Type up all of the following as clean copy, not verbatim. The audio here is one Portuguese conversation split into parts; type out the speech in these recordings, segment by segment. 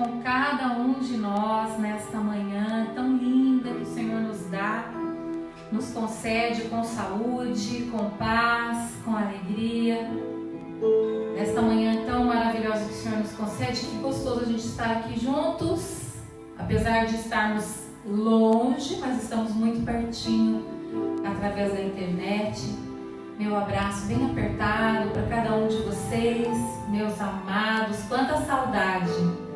com cada um de nós nesta manhã tão linda que o Senhor nos dá, nos concede com saúde, com paz, com alegria. Nesta manhã tão maravilhosa que o Senhor nos concede, que gostoso a gente estar aqui juntos, apesar de estarmos longe, mas estamos muito pertinho através da internet. Meu abraço bem apertado para cada um de vocês, meus amados, quanta saudade.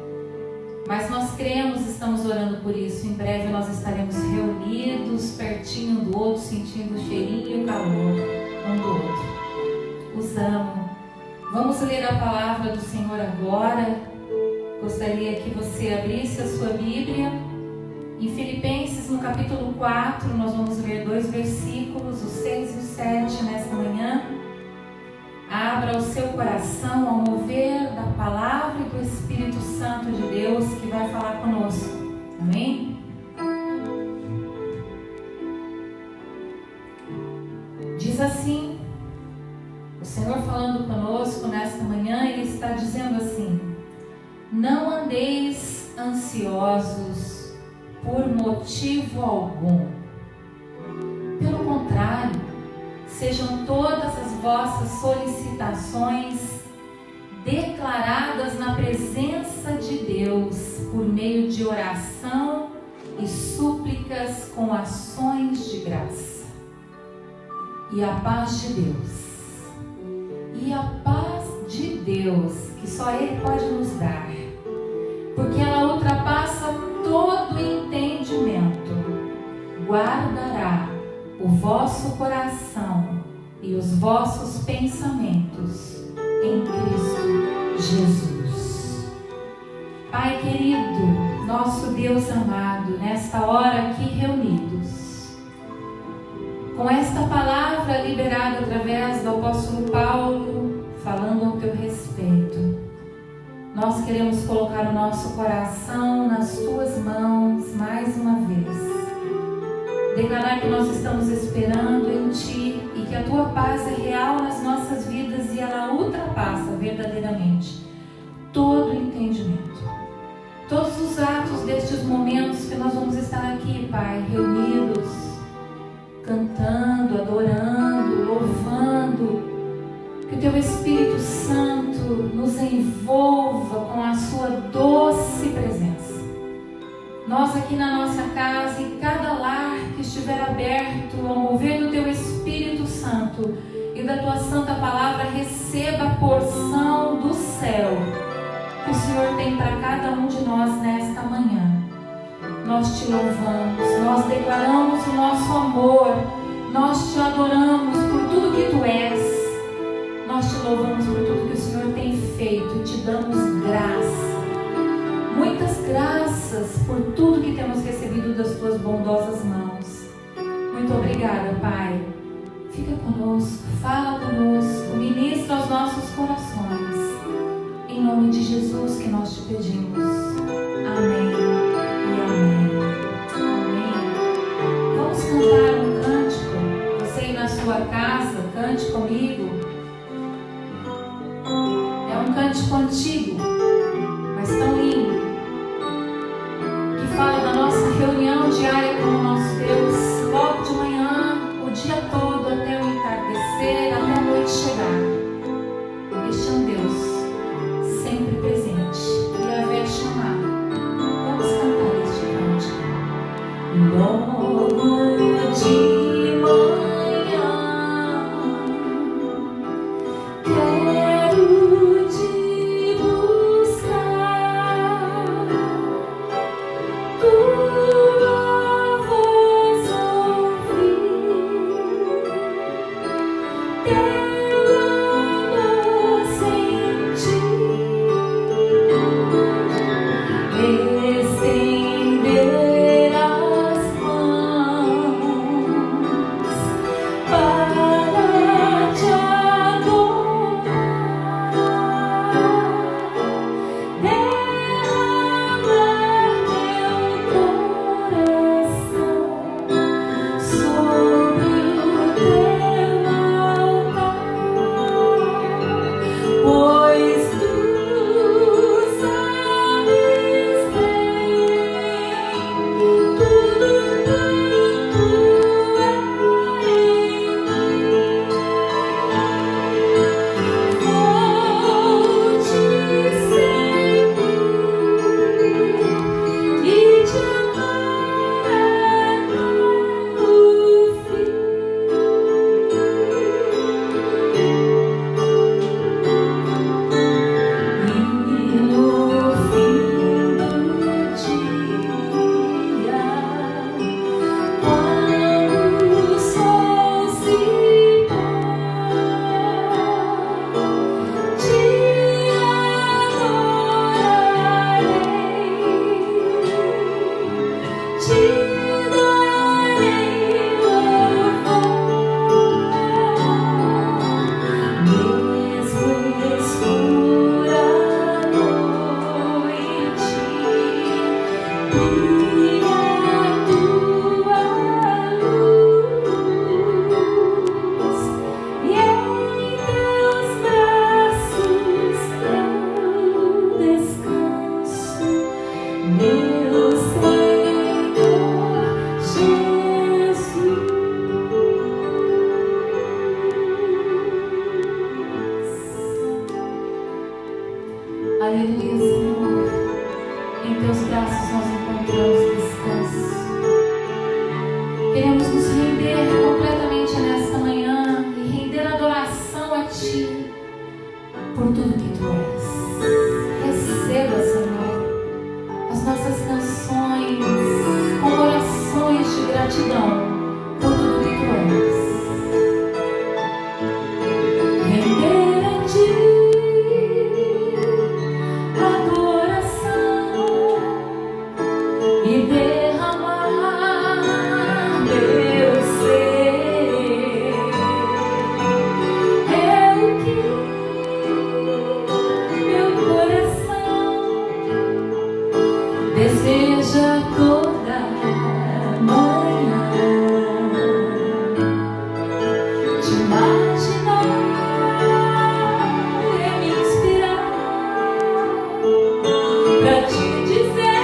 Mas nós cremos, estamos orando por isso. Em breve nós estaremos reunidos, pertinho um do outro, sentindo o cheirinho e o calor um do outro. Os amo. Vamos ler a palavra do Senhor agora. Gostaria que você abrisse a sua Bíblia. Em Filipenses, no capítulo 4, nós vamos ler 2 versículos, o 6 e o 7, nesta manhã. Abra o seu coração ao mover da palavra e do Espírito Santo de Deus que vai falar conosco. Amém? Diz assim, o Senhor falando conosco nesta manhã, Ele está dizendo assim: não andeis ansiosos por motivo algum. Pelo contrário, sejam todas as vossas solicitações declaradas na presença de Deus por meio de oração e súplicas com ações de graça. E a paz de Deus, que só Ele pode nos dar, porque ela ultrapassa todo entendimento, guardará o vosso coração e os vossos pensamentos em Cristo Jesus. Pai querido, nosso Deus amado, nesta hora aqui reunidos, com esta palavra liberada através do apóstolo Paulo, falando ao teu respeito, nós queremos colocar o nosso coração nas tuas mãos mais uma vez. Declarar que nós estamos esperando em Ti e que a Tua paz é real nas nossas vidas e ela ultrapassa verdadeiramente todo o entendimento. Todos os atos destes momentos que nós vamos estar aqui, Pai, reunidos, cantando, adorando, louvando, que o Teu Espírito Santo nos envolva com a Sua doce presença. Nós aqui na nossa casa e cada lar que estiver aberto ao mover do Teu Espírito Santo e da Tua Santa Palavra, receba a porção do céu que o Senhor tem para cada um de nós nesta manhã. Nós Te louvamos, nós declaramos o nosso amor, nós Te adoramos por tudo que Tu és. Nós Te louvamos por tudo que o Senhor tem feito e Te damos graça. Muitas graças por tudo que temos recebido das Tuas bondosas mãos. Muito obrigada, Pai. Fica conosco, fala conosco, ministra aos nossos corações. Em nome de Jesus que nós Te pedimos. Amém e amém. Amém. Vamos cantar um cântico. Você aí na sua casa, cante comigo. É um cântico antigo, mas tão lindo, que fala da nossa reunião diária com o nosso Deus, logo de manhã, o dia todo, até o entardecer, até a noite chegar. Este é um Deus sempre presente, e haver chamado. Em teus braços nós encontramos descanso. Queremos nos render completamente nesta manhã e render adoração a Ti por tudo que Tu és. Receba, Senhor, as nossas canções com orações de gratidão por tudo que Tu és. Render a Ti e derramar meu ser é o que meu coração deseja toda manhã. Te imaginar é me inspirar pra Te dizer.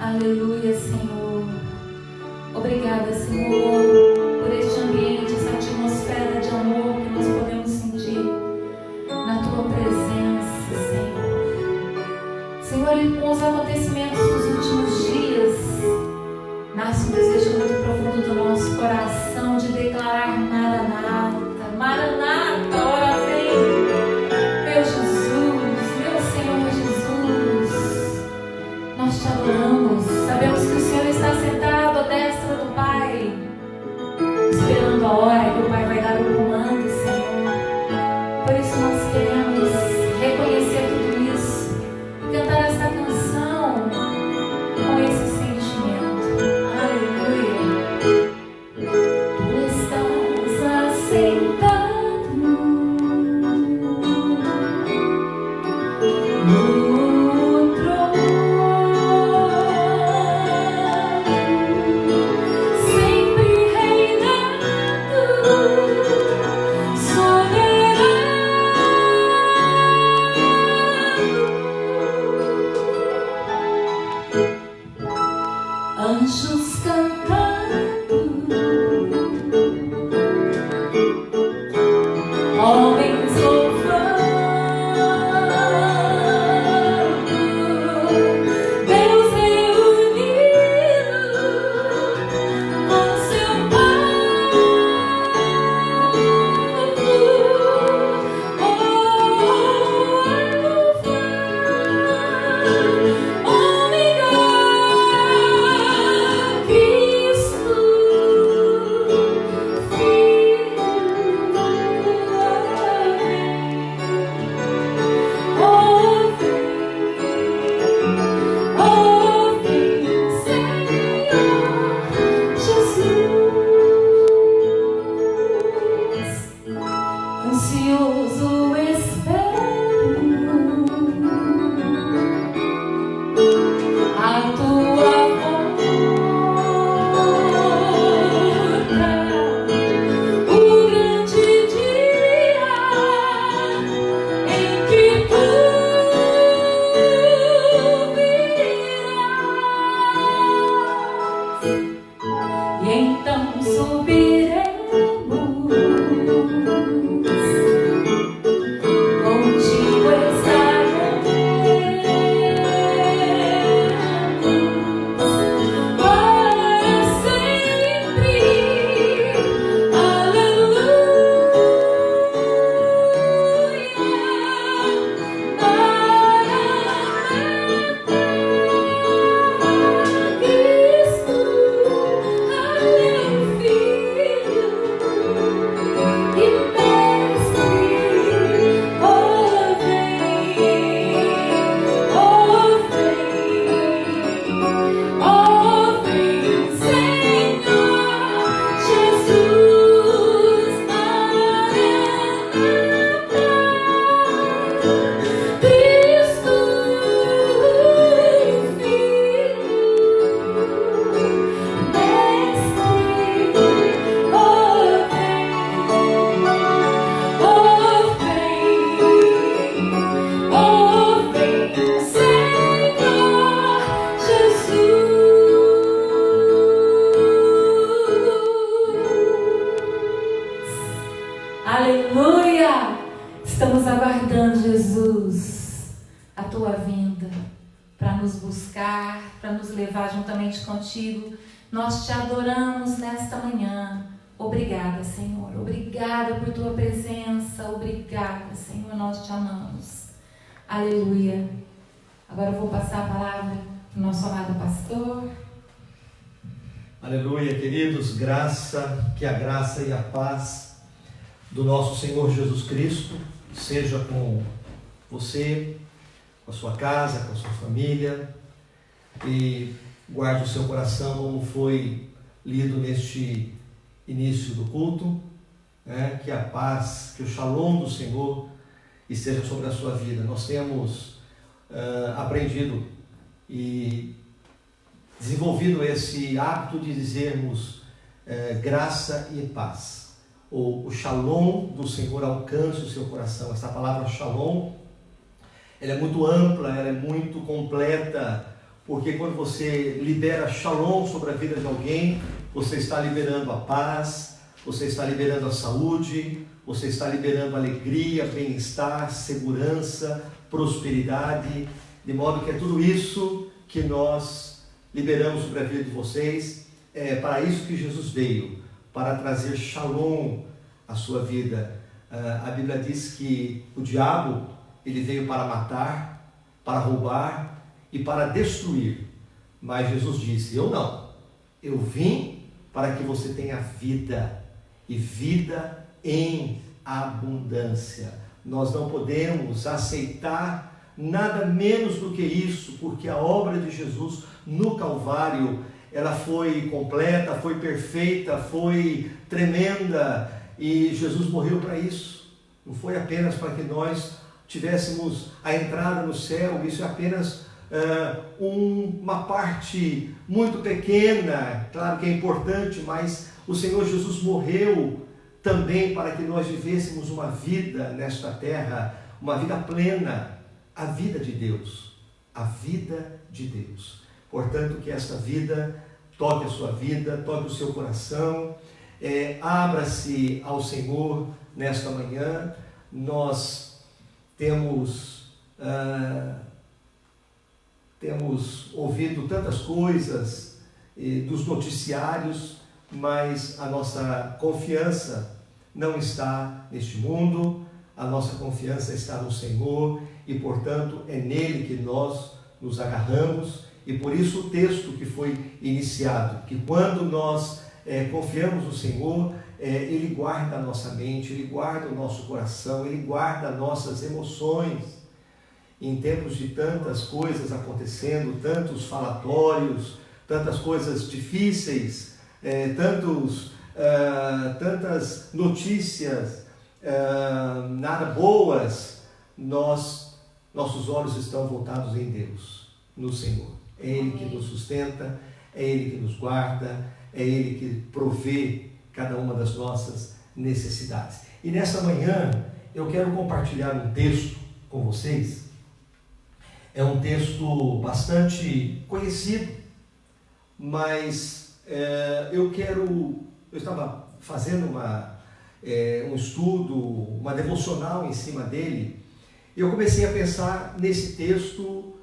Aleluia, Senhor. Obrigada, Senhor, por este ambiente, essa atmosfera de amor que nós podemos sentir na Tua presença, Senhor. Senhor, e com os acontecimentos dos últimos dias, nasce um desejo muito profundo do nosso coração de declarar Maranata, Maranata, ora vem, meu Jesus, meu Senhor Jesus. Nós Te adoramos, sabemos que o Senhor está sentado à destra do Pai, esperando a hora que o Pai vai dar o comando, Senhor. Por isso nós queremos reconhecer tudo isso e cantar esta canção homens louvando, Deus reunido com seu povo, ansioso espero a tua volta, o grande dia em que tu virás, e então subiremos contigo estaremos para sempre. Aleluia, Cristo, Aleluia, Filho e Mestre. Aleluia! Estamos aguardando, Jesus, a tua vinda para nos buscar, para nos levar juntamente contigo. Nós te adoramos nesta manhã. Obrigada, Senhor. Obrigada por tua presença. Obrigada, Senhor. Nós te amamos. Aleluia. Agora eu vou passar a palavra para o nosso amado pastor. Aleluia, queridos. Que a graça e a paz do nosso Senhor Jesus Cristo seja com você, com a sua casa, com a sua família, e guarde o seu coração, como foi lido neste início do culto, né? Que a paz, que o shalom do Senhor esteja sobre a sua vida. Nós temos aprendido e desenvolvido esse hábito de dizermos graça e paz. O shalom do Senhor alcance o seu coração. Essa palavra shalom, ela é muito ampla, ela é muito completa, porque quando você libera shalom sobre a vida de alguém, você está liberando a paz, você está liberando a saúde, você está liberando alegria, bem-estar, segurança, prosperidade, de modo que é tudo isso que nós liberamos sobre a vida de vocês. É para isso que Jesus veio, para trazer shalom à sua vida. A Bíblia diz que o diabo, ele veio para matar, para roubar e para destruir. Mas Jesus disse: eu não, eu vim para que você tenha vida, e vida em abundância. Nós não podemos aceitar nada menos do que isso, porque a obra de Jesus no Calvário, ela foi completa, foi perfeita, foi tremenda, e Jesus morreu para isso. Não foi apenas para que nós tivéssemos a entrada no céu. Isso é apenas uma parte muito pequena, claro que é importante, mas o Senhor Jesus morreu também para que nós vivêssemos uma vida nesta terra, uma vida plena, a vida de Deus, a vida de Deus. Portanto, que esta vida toque a sua vida, toque o seu coração, Abra-se ao Senhor nesta manhã. Nós temos ouvido tantas coisas dos noticiários, mas a nossa confiança não está neste mundo, a nossa confiança está no Senhor e, portanto, é nele que nós nos agarramos. E por isso o texto que foi iniciado, que quando nós confiamos no Senhor, Ele guarda a nossa mente, Ele guarda o nosso coração, Ele guarda nossas emoções. Em tempos de tantas coisas acontecendo, tantos falatórios, tantas coisas difíceis, tantas notícias nada boas, nossos olhos estão voltados em Deus, no Senhor. É Ele que nos sustenta, é Ele que nos guarda, é Ele que provê cada uma das nossas necessidades. E nessa manhã eu quero compartilhar um texto com vocês. É um texto bastante conhecido, mas eu estava fazendo um estudo, uma devocional em cima dele, e eu comecei a pensar nesse texto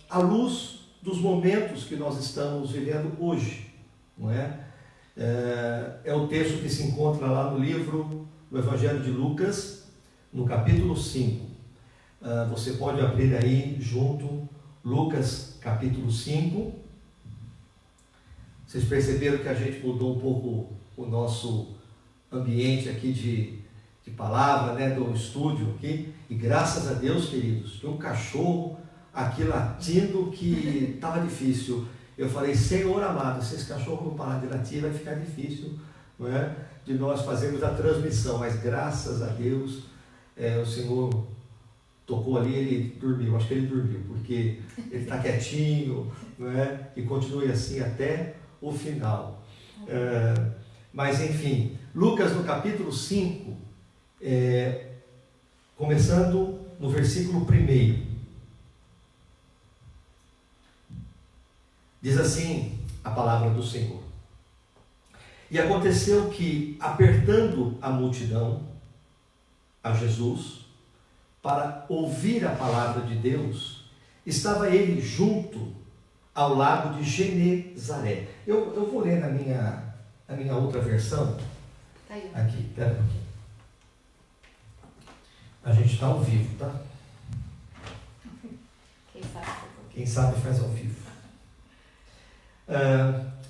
à luz dos momentos que nós estamos vivendo hoje, não é? É o texto que se encontra lá no livro do Evangelho de Lucas, no capítulo 5. Você pode abrir aí junto, Lucas capítulo 5. Vocês perceberam que a gente mudou um pouco o nosso ambiente aqui de palavra, né, do estúdio aqui, e graças a Deus, queridos, tinha um cachorro aqui latindo que estava difícil. Eu falei, Senhor amado, se esse cachorro não parar de latir, vai ficar difícil, não é, de nós fazermos a transmissão, mas graças a Deus, o Senhor tocou ali, ele dormiu, acho que ele dormiu, porque ele está quietinho, não é, e continue assim até o final. Mas enfim, Lucas no capítulo 5, começando no versículo 1, diz assim a palavra do Senhor: E aconteceu que, apertando a multidão a Jesus, para ouvir a palavra de Deus, estava ele junto ao lago de Genezaré. Eu vou ler na minha outra versão. Tá aí. Aqui, pera um pouquinho. A gente está ao vivo, tá? Quem sabe faz ao vivo.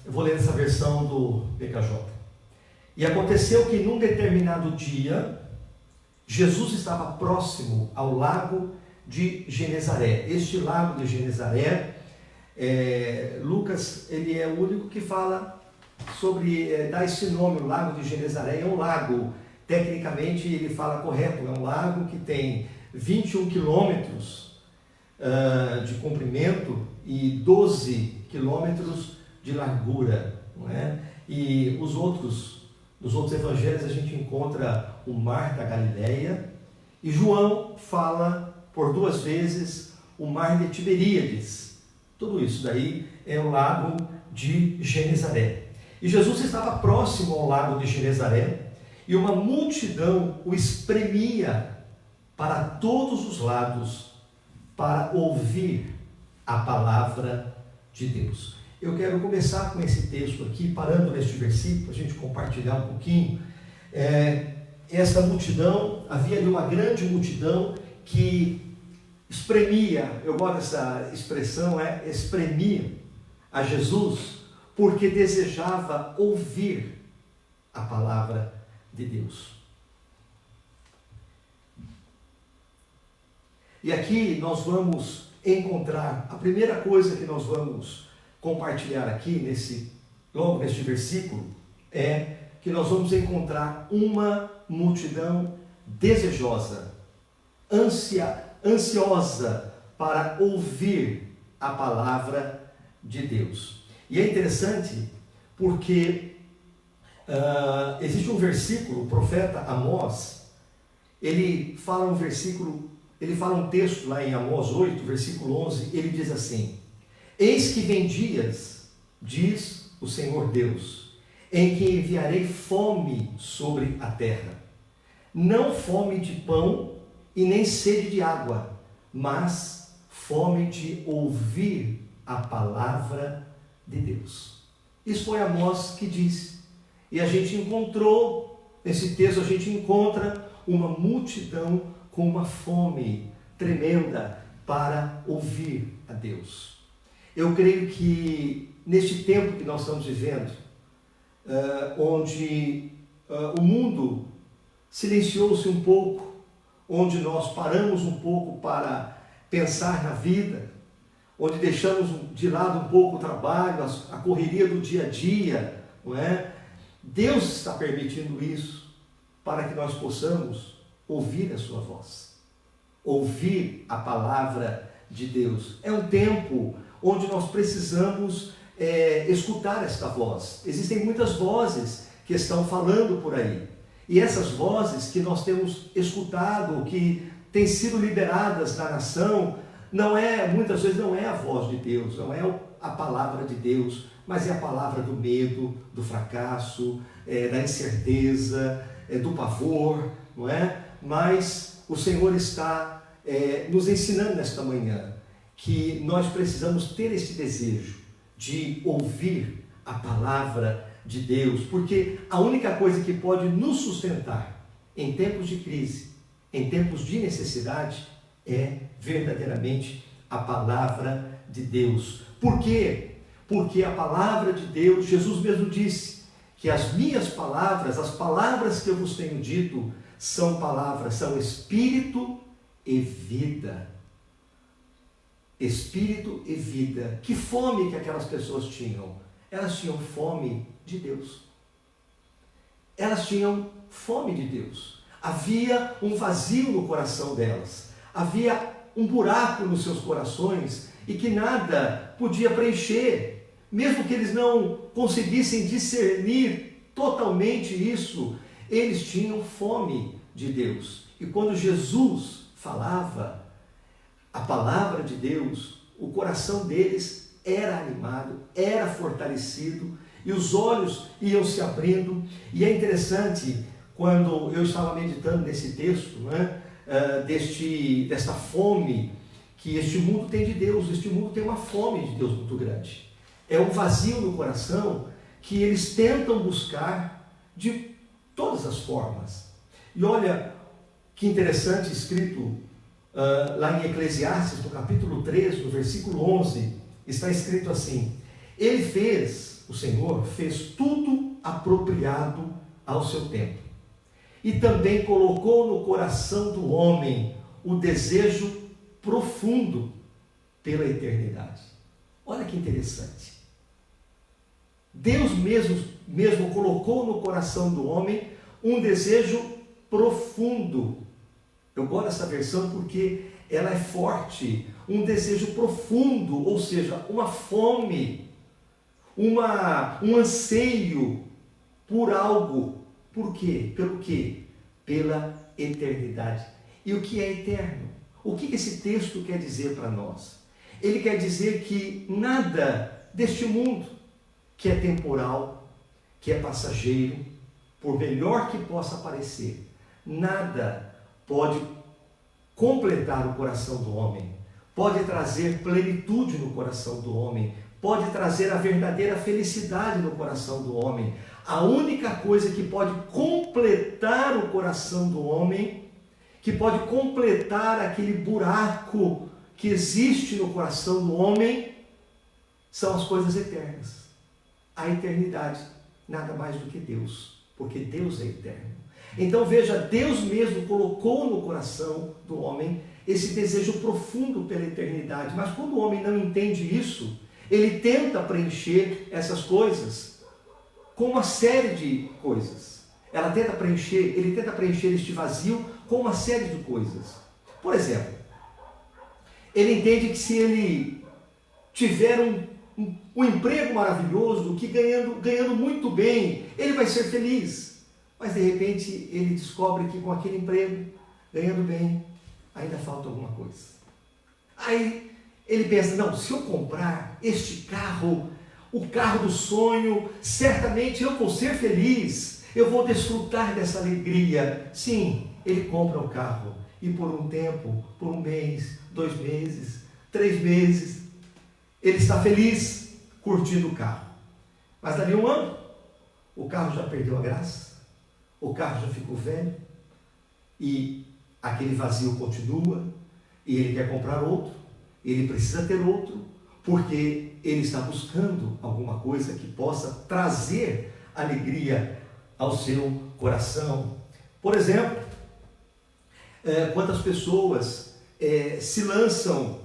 Eu vou ler essa versão do PKJ. E aconteceu que num determinado dia, Jesus estava próximo ao lago de Genezaré. Este lago de Genezaré, Lucas, ele é o único que fala sobre, dá esse nome, o lago de Genezaré. É um lago, tecnicamente ele fala correto, é um lago que tem 21 quilômetros de comprimento e 12 quilômetros de largura, não é? E nos outros evangelhos a gente encontra o mar da Galileia, e João fala por 2 vezes o mar de Tiberíades. Tudo isso daí é o lago de Genezaré. E Jesus estava próximo ao lago de Genezaré, e uma multidão o espremia para todos os lados para ouvir a palavra de Deus. Eu quero começar com esse texto aqui, parando neste versículo, para a gente compartilhar um pouquinho. Essa multidão, havia ali uma grande multidão que espremia, eu gosto dessa expressão, espremia a Jesus, porque desejava ouvir a palavra de Deus. E aqui nós vamos encontrar, a primeira coisa que nós vamos compartilhar aqui, logo neste versículo, é que nós vamos encontrar uma multidão desejosa, ansiosa para ouvir a palavra de Deus. E é interessante porque existe um versículo, o profeta Amós, ele fala um texto lá em Amós 8, versículo 11, ele diz assim: Eis que vem dias, diz o Senhor Deus, em que enviarei fome sobre a terra. Não fome de pão e nem sede de água, mas fome de ouvir a palavra de Deus. Isso foi Amós que disse. E a gente encontrou, nesse texto a gente encontra uma multidão com uma fome tremenda para ouvir a Deus. Eu creio que neste tempo que nós estamos vivendo, onde o mundo silenciou-se um pouco, onde nós paramos um pouco para pensar na vida, onde deixamos de lado um pouco o trabalho, a correria do dia a dia, não é? Deus está permitindo isso para que nós possamos ouvir a sua voz, ouvir a palavra de Deus. É um tempo onde nós precisamos escutar esta voz. Existem muitas vozes que estão falando por aí. E essas vozes que nós temos escutado, que têm sido liberadas na nação, muitas vezes não é a voz de Deus, não é a palavra de Deus, mas é a palavra do medo, do fracasso, da incerteza, do pavor, não é? Mas o Senhor está nos ensinando nesta manhã que nós precisamos ter esse desejo de ouvir a palavra de Deus, porque a única coisa que pode nos sustentar em tempos de crise, em tempos de necessidade, é verdadeiramente a palavra de Deus. Por quê? Porque a palavra de Deus, Jesus mesmo disse que as minhas palavras, as palavras que eu vos tenho dito, são espírito e vida. Espírito e vida. Que fome que aquelas pessoas tinham? Elas tinham fome de Deus. Elas tinham fome de Deus. Havia um vazio no coração delas. Havia um buraco nos seus corações e que nada podia preencher. Mesmo que eles não conseguissem discernir totalmente isso, eles tinham fome de Deus. E quando Jesus falava a palavra de Deus, o coração deles era animado, era fortalecido, e os olhos iam se abrindo. E é interessante, quando eu estava meditando nesse texto, desta fome que este mundo tem de Deus. Este mundo tem uma fome de Deus muito grande. É um vazio no coração que eles tentam buscar de todas as formas. E olha que interessante, escrito lá em Eclesiastes, no capítulo 3, no versículo 11, está escrito assim: o Senhor fez tudo apropriado ao seu tempo, e também colocou no coração do homem o desejo profundo pela eternidade. Olha que interessante. Deus mesmo colocou no coração do homem um desejo profundo. Eu gosto dessa versão porque ela é forte. Um desejo profundo, ou seja, uma fome, um anseio por algo. Por quê? Pelo quê? Pela eternidade. E o que é eterno? O que esse texto quer dizer para nós? Ele quer dizer que nada deste mundo, que é temporal, que é passageiro, por melhor que possa parecer, nada pode completar o coração do homem, pode trazer plenitude no coração do homem, pode trazer a verdadeira felicidade no coração do homem. A única coisa que pode completar o coração do homem, que pode completar aquele buraco que existe no coração do homem, são as coisas eternas. A eternidade, nada mais do que Deus, porque Deus é eterno. Então veja, Deus mesmo colocou no coração do homem esse desejo profundo pela eternidade. Mas quando o homem não entende isso, ele tenta preencher essas coisas com uma série de coisas. Ele tenta preencher este vazio com uma série de coisas. Por exemplo, ele entende que se ele tiver um emprego maravilhoso, que ganhando muito bem, ele vai ser feliz. Mas de repente ele descobre que com aquele emprego, ganhando bem, ainda falta alguma coisa. Aí ele pensa, não, se eu comprar este carro, o carro do sonho, certamente eu vou ser feliz, eu vou desfrutar dessa alegria. Sim, ele compra o carro e por um tempo, por um mês, 2 meses, 3 meses, ele está feliz curtindo o carro. Mas dali um ano, o carro já perdeu a graça, o carro já ficou velho e aquele vazio continua e ele quer comprar outro, ele precisa ter outro, porque ele está buscando alguma coisa que possa trazer alegria ao seu coração. Por exemplo, quantas pessoas se lançam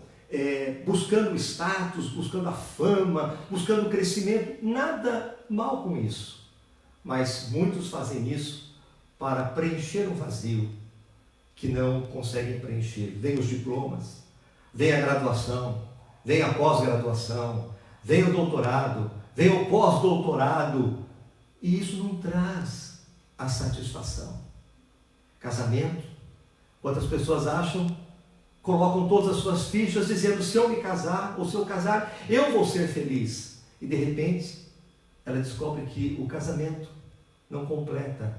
buscando status, buscando a fama, buscando o crescimento, nada mal com isso, mas muitos fazem isso para preencher um vazio que não conseguem preencher. Vem os diplomas, vem a graduação, vem a pós-graduação, vem o doutorado, vem o pós-doutorado, e isso não traz a satisfação. Casamento, quantas pessoas colocam todas as suas fichas dizendo: se eu me casar, ou se eu casar, eu vou ser feliz. E de repente, ela descobre que o casamento não completa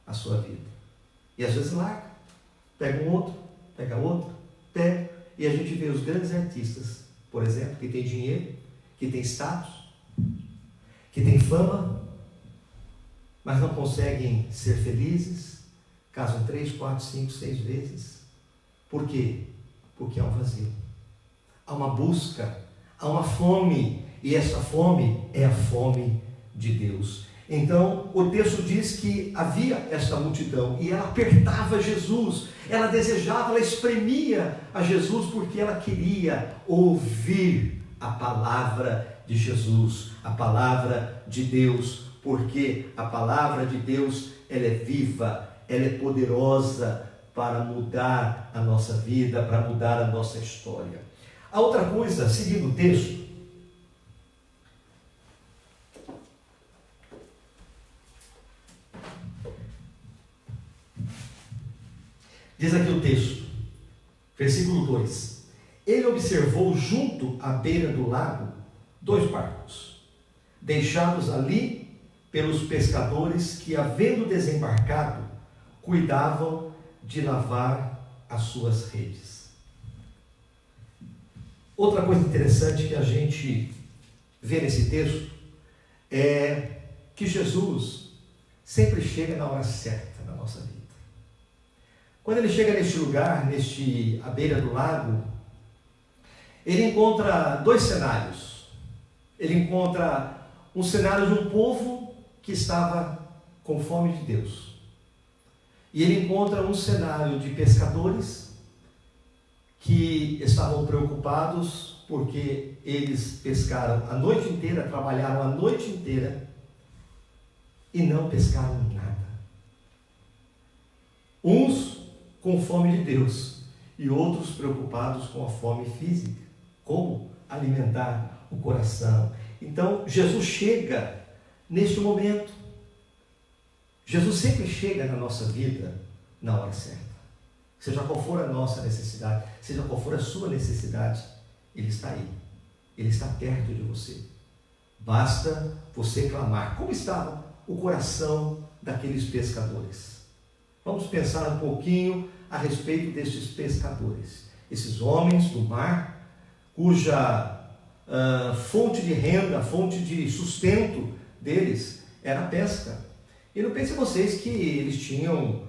a sua vida. E às vezes larga, pega um outro, pega outro, pega. E a gente vê os grandes artistas, por exemplo, que tem dinheiro, que tem status, que tem fama, mas não conseguem ser felizes, casam 3, 4, 5, 6 vezes. Por quê? Porque há um vazio, há uma busca, há uma fome, e essa fome é a fome de Deus. Então, o texto diz que havia esta multidão, e ela apertava Jesus, ela desejava, ela espremia a Jesus, porque ela queria ouvir a palavra de Jesus, a palavra de Deus, porque a palavra de Deus, ela é viva, ela é poderosa para mudar a nossa vida, para mudar a nossa história. A outra coisa, seguindo o texto, diz aqui o texto, versículo 2: ele observou junto à beira do lago 2 barcos, deixados ali pelos pescadores que, havendo desembarcado, cuidavam de lavar as suas redes. Outra coisa interessante que a gente vê nesse texto é que Jesus sempre chega na hora certa na nossa vida. Quando ele chega neste lugar, à beira do lago, ele encontra 2 cenários. Ele encontra um cenário de um povo que estava com fome de Deus. E ele encontra um cenário de pescadores que estavam preocupados porque eles pescaram a noite inteira, trabalharam a noite inteira e não pescaram nada. Uns com fome de Deus e outros preocupados com a fome física, como alimentar o coração. Então, Jesus chega neste momento. Jesus sempre chega na nossa vida na hora certa. Seja qual for a nossa necessidade, seja qual for a sua necessidade, Ele está aí. Ele está perto de você. Basta você clamar. Como estava o coração daqueles pescadores? Vamos pensar um pouquinho a respeito destes pescadores. Esses homens do mar, cuja fonte de renda, fonte de sustento deles era a pesca. E não pensem vocês que eles tinham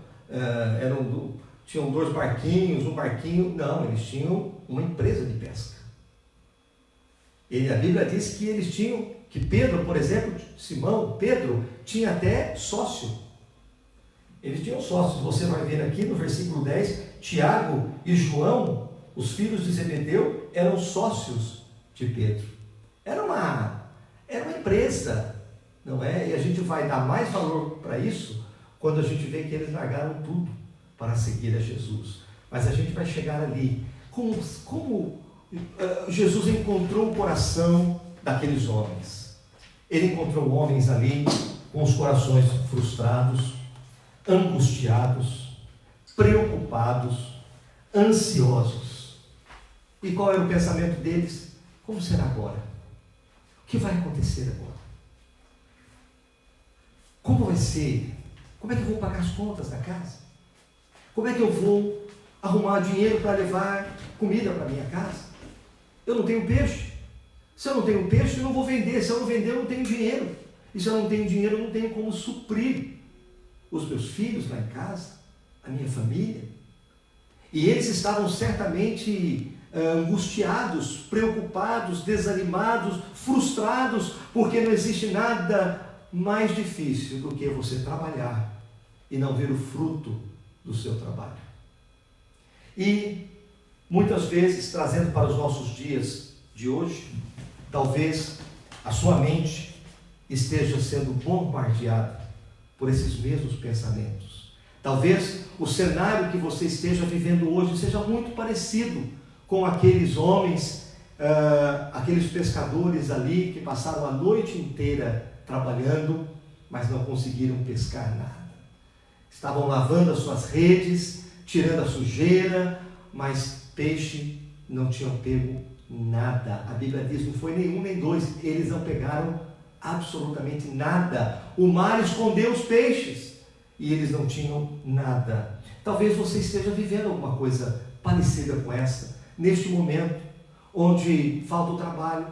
2 barquinhos, um barquinho. Não, eles tinham uma empresa de pesca. E a Bíblia diz que eles tinham, que Pedro, por exemplo, Pedro tinha até sócio. Eles tinham sócios. Você vai ver aqui no versículo 10, Tiago e João, os filhos de Zebedeu, eram sócios de Pedro. Era uma empresa, não é? E a gente vai dar mais valor para isso quando a gente vê que eles largaram tudo para seguir a Jesus. Mas a gente vai chegar ali. Como Jesus encontrou o coração daqueles homens? Ele encontrou homens ali com os corações frustrados, angustiados, preocupados, ansiosos. E qual era o pensamento deles? Como será agora? O que vai acontecer agora? Como vai ser? Como é que eu vou pagar as contas da casa? Como é que eu vou arrumar dinheiro para levar comida para minha casa? Eu não tenho peixe. Se eu não tenho peixe, eu não vou vender. Se eu não vender, eu não tenho dinheiro. E se eu não tenho dinheiro, eu não tenho como suprir os meus filhos lá em casa, a minha família. E eles estavam certamente angustiados, preocupados, desanimados, frustrados, porque não existe nada mais difícil do que você trabalhar e não ver o fruto do seu trabalho. E muitas vezes, trazendo para os nossos dias de hoje, talvez a sua mente esteja sendo bombardeada por esses mesmos pensamentos. Talvez o cenário que você esteja vivendo hoje seja muito parecido com aqueles homens, aqueles pescadores ali que passaram a noite inteira trabalhando, mas não conseguiram pescar nada. Estavam lavando as suas redes, tirando a sujeira, mas peixe não tinham pego nada. A Bíblia diz, não foi nenhum nem dois, eles não pegaram absolutamente nada. O mar escondeu os peixes e eles não tinham nada. Talvez você esteja vivendo alguma coisa parecida com essa, neste momento, onde falta o trabalho,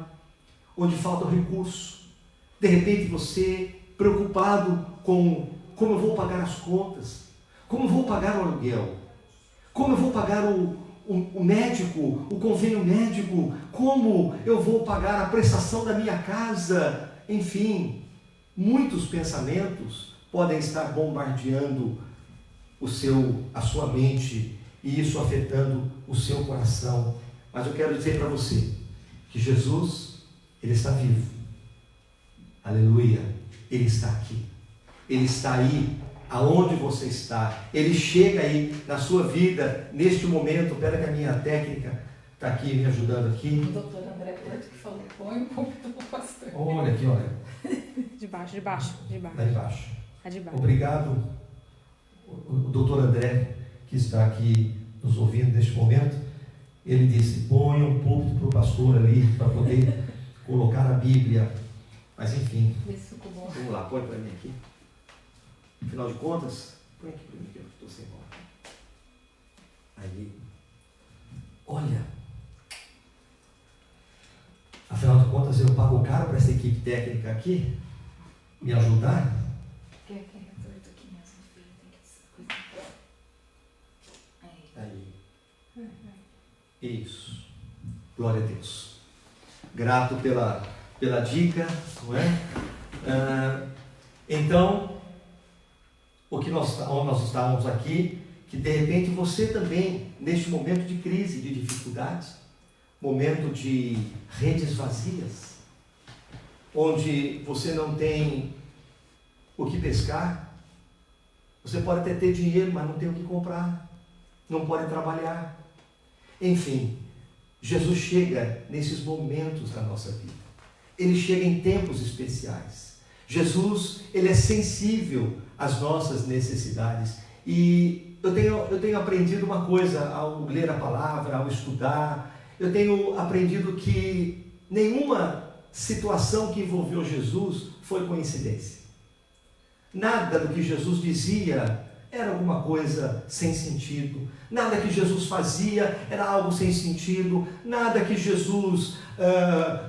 onde falta o recurso. De repente você, preocupado com como eu vou pagar as contas, como eu vou pagar o aluguel, como eu vou pagar o médico, o convênio médico, como eu vou pagar a prestação da minha casa. Enfim, muitos pensamentos podem estar bombardeando a sua mente e isso afetando o seu coração. Mas eu quero dizer para você que Jesus, Ele está vivo. Aleluia! Ele está aqui. Ele está aí, aonde você está. Ele chega aí na sua vida, neste momento. Espera que a minha técnica está aqui me ajudando aqui. O doutor André Porto que falou, põe o púlpito para o pastor. Olha aqui, olha. De baixo. Lá embaixo. de baixo. Obrigado, o doutor André, que está aqui nos ouvindo neste momento. Ele disse, põe um púlpito para o pastor ali, para poder colocar a Bíblia. Mas enfim, vamos lá, põe para mim aqui. Afinal de contas, põe aqui para mim que eu estou sem mão. Aí, olha, afinal de contas eu pago caro para essa equipe técnica aqui me ajudar. Quer retorto aqui mesmo, filho, tem que Aí. Isso. Glória a Deus. Grato pela dica, não é? Então, onde nós estávamos aqui, que de repente você também, neste momento de crise, de dificuldades, momento de redes vazias, onde você não tem o que pescar, você pode até ter dinheiro, mas não tem o que comprar, não pode trabalhar. Enfim, Jesus chega nesses momentos da nossa vida. Ele chega em tempos especiais. Jesus, Ele é sensível às nossas necessidades. E eu tenho aprendido uma coisa ao ler a palavra, ao estudar. Eu tenho aprendido que nenhuma situação que envolveu Jesus foi coincidência. Nada do que Jesus dizia era alguma coisa sem sentido. Nada que Jesus fazia era algo sem sentido. Nada que Jesus,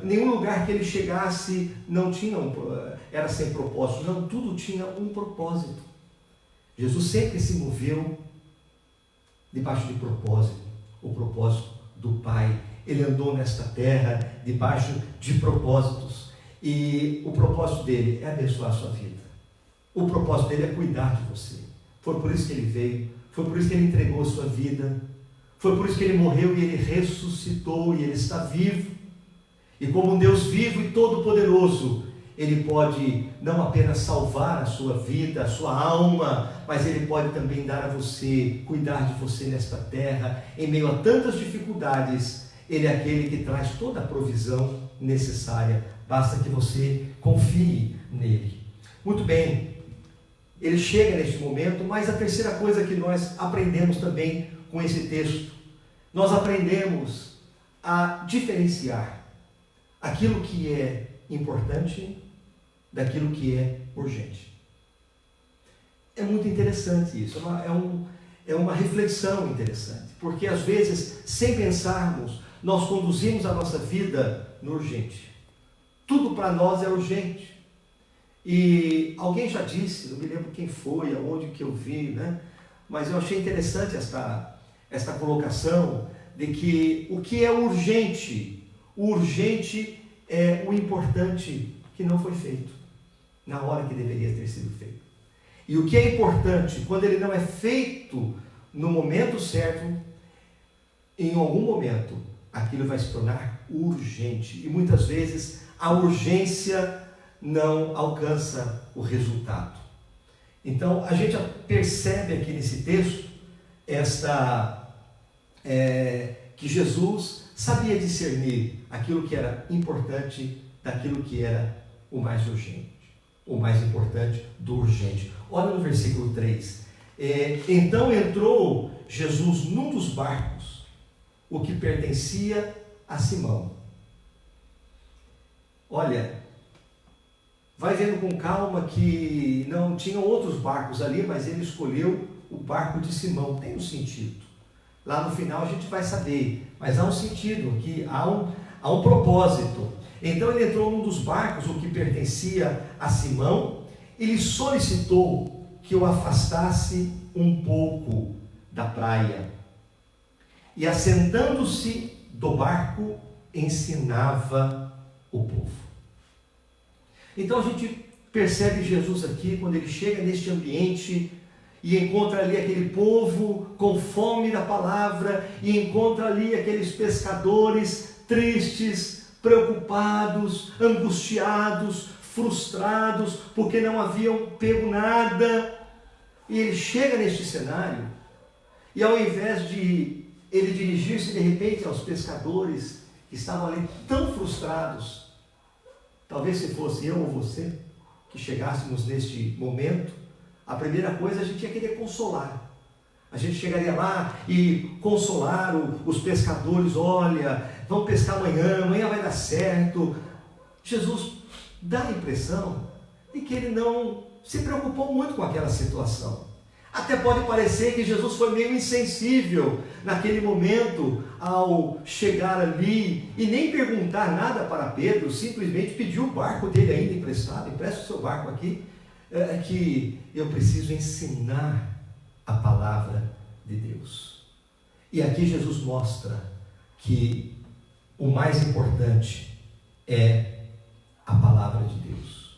nenhum lugar que Ele chegasse não tinha era sem propósito. Não, tudo tinha um propósito. Jesus sempre se moveu debaixo de propósito. O propósito do Pai. Ele andou nesta terra debaixo de propósitos. E o propósito dele é abençoar a sua vida. O propósito dele é cuidar de você. Foi por isso que ele veio. Foi por isso que ele entregou a sua vida. Foi por isso que ele morreu e ele ressuscitou e ele está vivo. E como um Deus vivo e todo-poderoso, Ele pode não apenas salvar a sua vida, a sua alma, mas Ele pode também dar a você, cuidar de você nesta terra, em meio a tantas dificuldades. Ele é aquele que traz toda a provisão necessária. Basta que você confie nele. Muito bem, ele chega neste momento, mas a terceira coisa que nós aprendemos também com esse texto, nós aprendemos a diferenciar aquilo que é importante daquilo que é urgente. É muito interessante isso, é uma reflexão interessante, porque às vezes, sem pensarmos, nós conduzimos a nossa vida no urgente. Tudo para nós é urgente. E alguém já disse, não me lembro quem foi, aonde que eu vi, né? Mas eu achei interessante esta colocação de que o que é urgente, o urgente é o importante que não foi feito na hora que deveria ter sido feito. E o que é importante, quando ele não é feito no momento certo, em algum momento, aquilo vai se tornar urgente. E muitas vezes a urgência não alcança o resultado. Então, a gente percebe aqui nesse texto que Jesus sabia discernir aquilo que era importante daquilo que era o mais urgente, o mais importante do urgente. Olha no versículo 3. Então entrou Jesus num dos barcos, o que pertencia a Simão. Olha, vai vendo com calma que não tinham outros barcos ali, mas ele escolheu o barco de Simão. Tem um sentido. Lá no final a gente vai saber, mas há um sentido aqui, há um propósito. Então ele entrou num dos barcos, o que pertencia a Simão, e lhe solicitou que o afastasse um pouco da praia. E assentando-se do barco, ensinava o povo. Então a gente percebe Jesus aqui, quando ele chega neste ambiente e encontra ali aquele povo com fome da palavra, e encontra ali aqueles pescadores tristes, preocupados, angustiados, frustrados, porque não haviam pego nada. E ele chega neste cenário, e ao invés de ele dirigir-se de repente aos pescadores que estavam ali tão frustrados, talvez se fosse eu ou você que chegássemos neste momento, a primeira coisa a gente ia querer consolar. A gente chegaria lá e consolar os pescadores. Olha, vamos pescar amanhã vai dar certo. Jesus dá a impressão de que ele não se preocupou muito com aquela situação. Até pode parecer que Jesus foi meio insensível naquele momento ao chegar ali e nem perguntar nada para Pedro, simplesmente pediu o barco dele ainda emprestado. Empresta o seu barco aqui, que eu preciso ensinar a palavra de Deus. E aqui Jesus mostra que o mais importante é a palavra de Deus.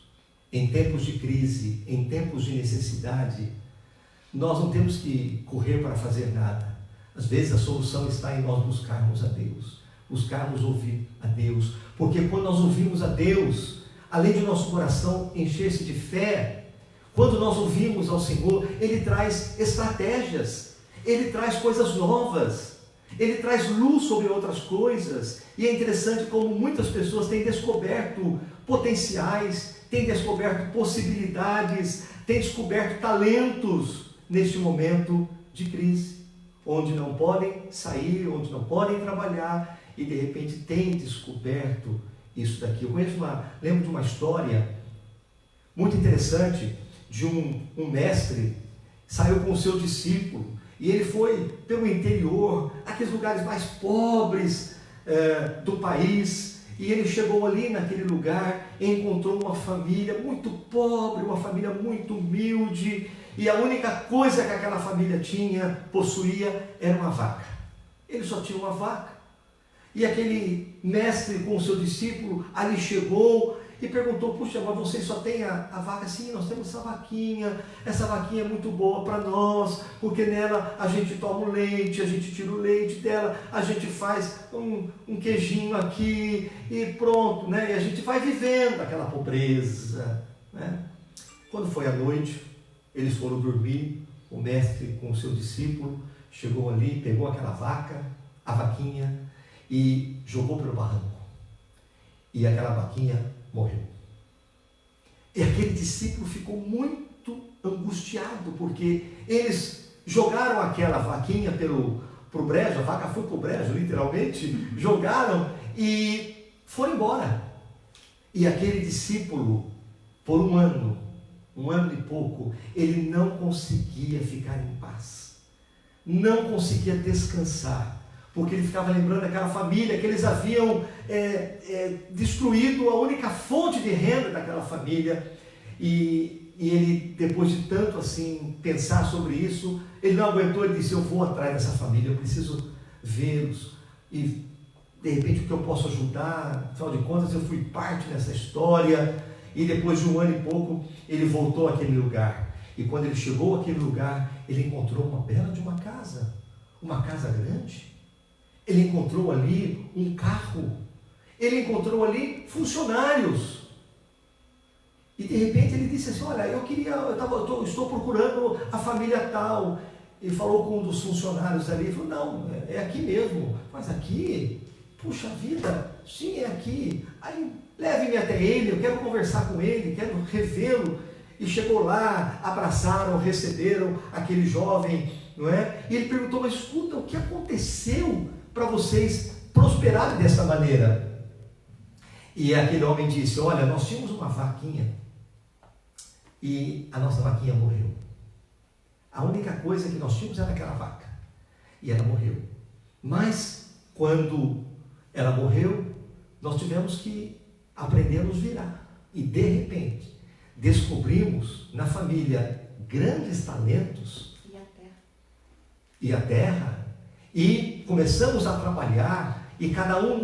Em tempos de crise, em tempos de necessidade, nós não temos que correr para fazer nada. Às vezes a solução está em nós buscarmos a Deus, buscarmos ouvir a Deus, porque quando nós ouvimos a Deus, além de nosso coração encher-se de fé, quando nós ouvimos ao Senhor, Ele traz estratégias, Ele traz coisas novas, Ele traz luz sobre outras coisas. E é interessante como muitas pessoas têm descoberto potenciais, têm descoberto possibilidades, têm descoberto talentos neste momento de crise, onde não podem sair, onde não podem trabalhar, e de repente têm descoberto isso daqui. Eu lembro de uma história muito interessante de um mestre, saiu com o seu discípulo, e ele foi pelo interior, aqueles lugares mais pobres do país, e ele chegou ali naquele lugar e encontrou uma família muito pobre, uma família muito humilde, e a única coisa que aquela família possuía era uma vaca. Ele só tinha uma vaca. E aquele mestre com o seu discípulo ali chegou e perguntou: puxa, mas vocês só têm a vaca? Sim, nós temos essa vaquinha é muito boa para nós, porque nela a gente toma o leite, a gente tira o leite dela, a gente faz um queijinho aqui e pronto, né? E a gente vai vivendo aquela pobreza, né? Quando foi à noite, eles foram dormir, o mestre com o seu discípulo chegou ali, pegou aquela vaca, a vaquinha, e jogou pelo barranco. E aquela vaquinha morreu. E aquele discípulo ficou muito angustiado, porque eles jogaram aquela vaquinha pro brejo, a vaca foi pro brejo, literalmente, jogaram e foram embora. E aquele discípulo, por um ano e pouco, ele não conseguia ficar em paz, não conseguia descansar, porque ele ficava lembrando daquela família que eles haviam destruído a única fonte de renda daquela família. E ele, depois de tanto assim pensar sobre isso, ele não aguentou. Ele disse: eu vou atrás dessa família, eu preciso vê-los, e de repente o que eu posso ajudar, afinal de contas eu fui parte dessa história. E depois de um ano e pouco, ele voltou àquele lugar, e quando ele chegou àquele lugar, ele encontrou uma bela de uma casa grande. Ele encontrou ali um carro, ele encontrou ali funcionários. E de repente ele disse assim: olha, estou procurando a família tal. Ele falou com um dos funcionários ali, ele falou: não, é aqui mesmo. Mas aqui, puxa vida, sim, é aqui. Aí leve-me até ele, eu quero conversar com ele, quero revê-lo. E chegou lá, abraçaram, receberam aquele jovem, não é? E ele perguntou: mas escuta, o que aconteceu para vocês prosperarem dessa maneira? E aquele homem disse: olha, nós tínhamos uma vaquinha, e a nossa vaquinha morreu. A única coisa que nós tínhamos era aquela vaca, e ela morreu. Mas quando ela morreu, nós tivemos que aprender a nos virar. E de repente, descobrimos na família grandes talentos. E a terra. E começamos a trabalhar, e cada um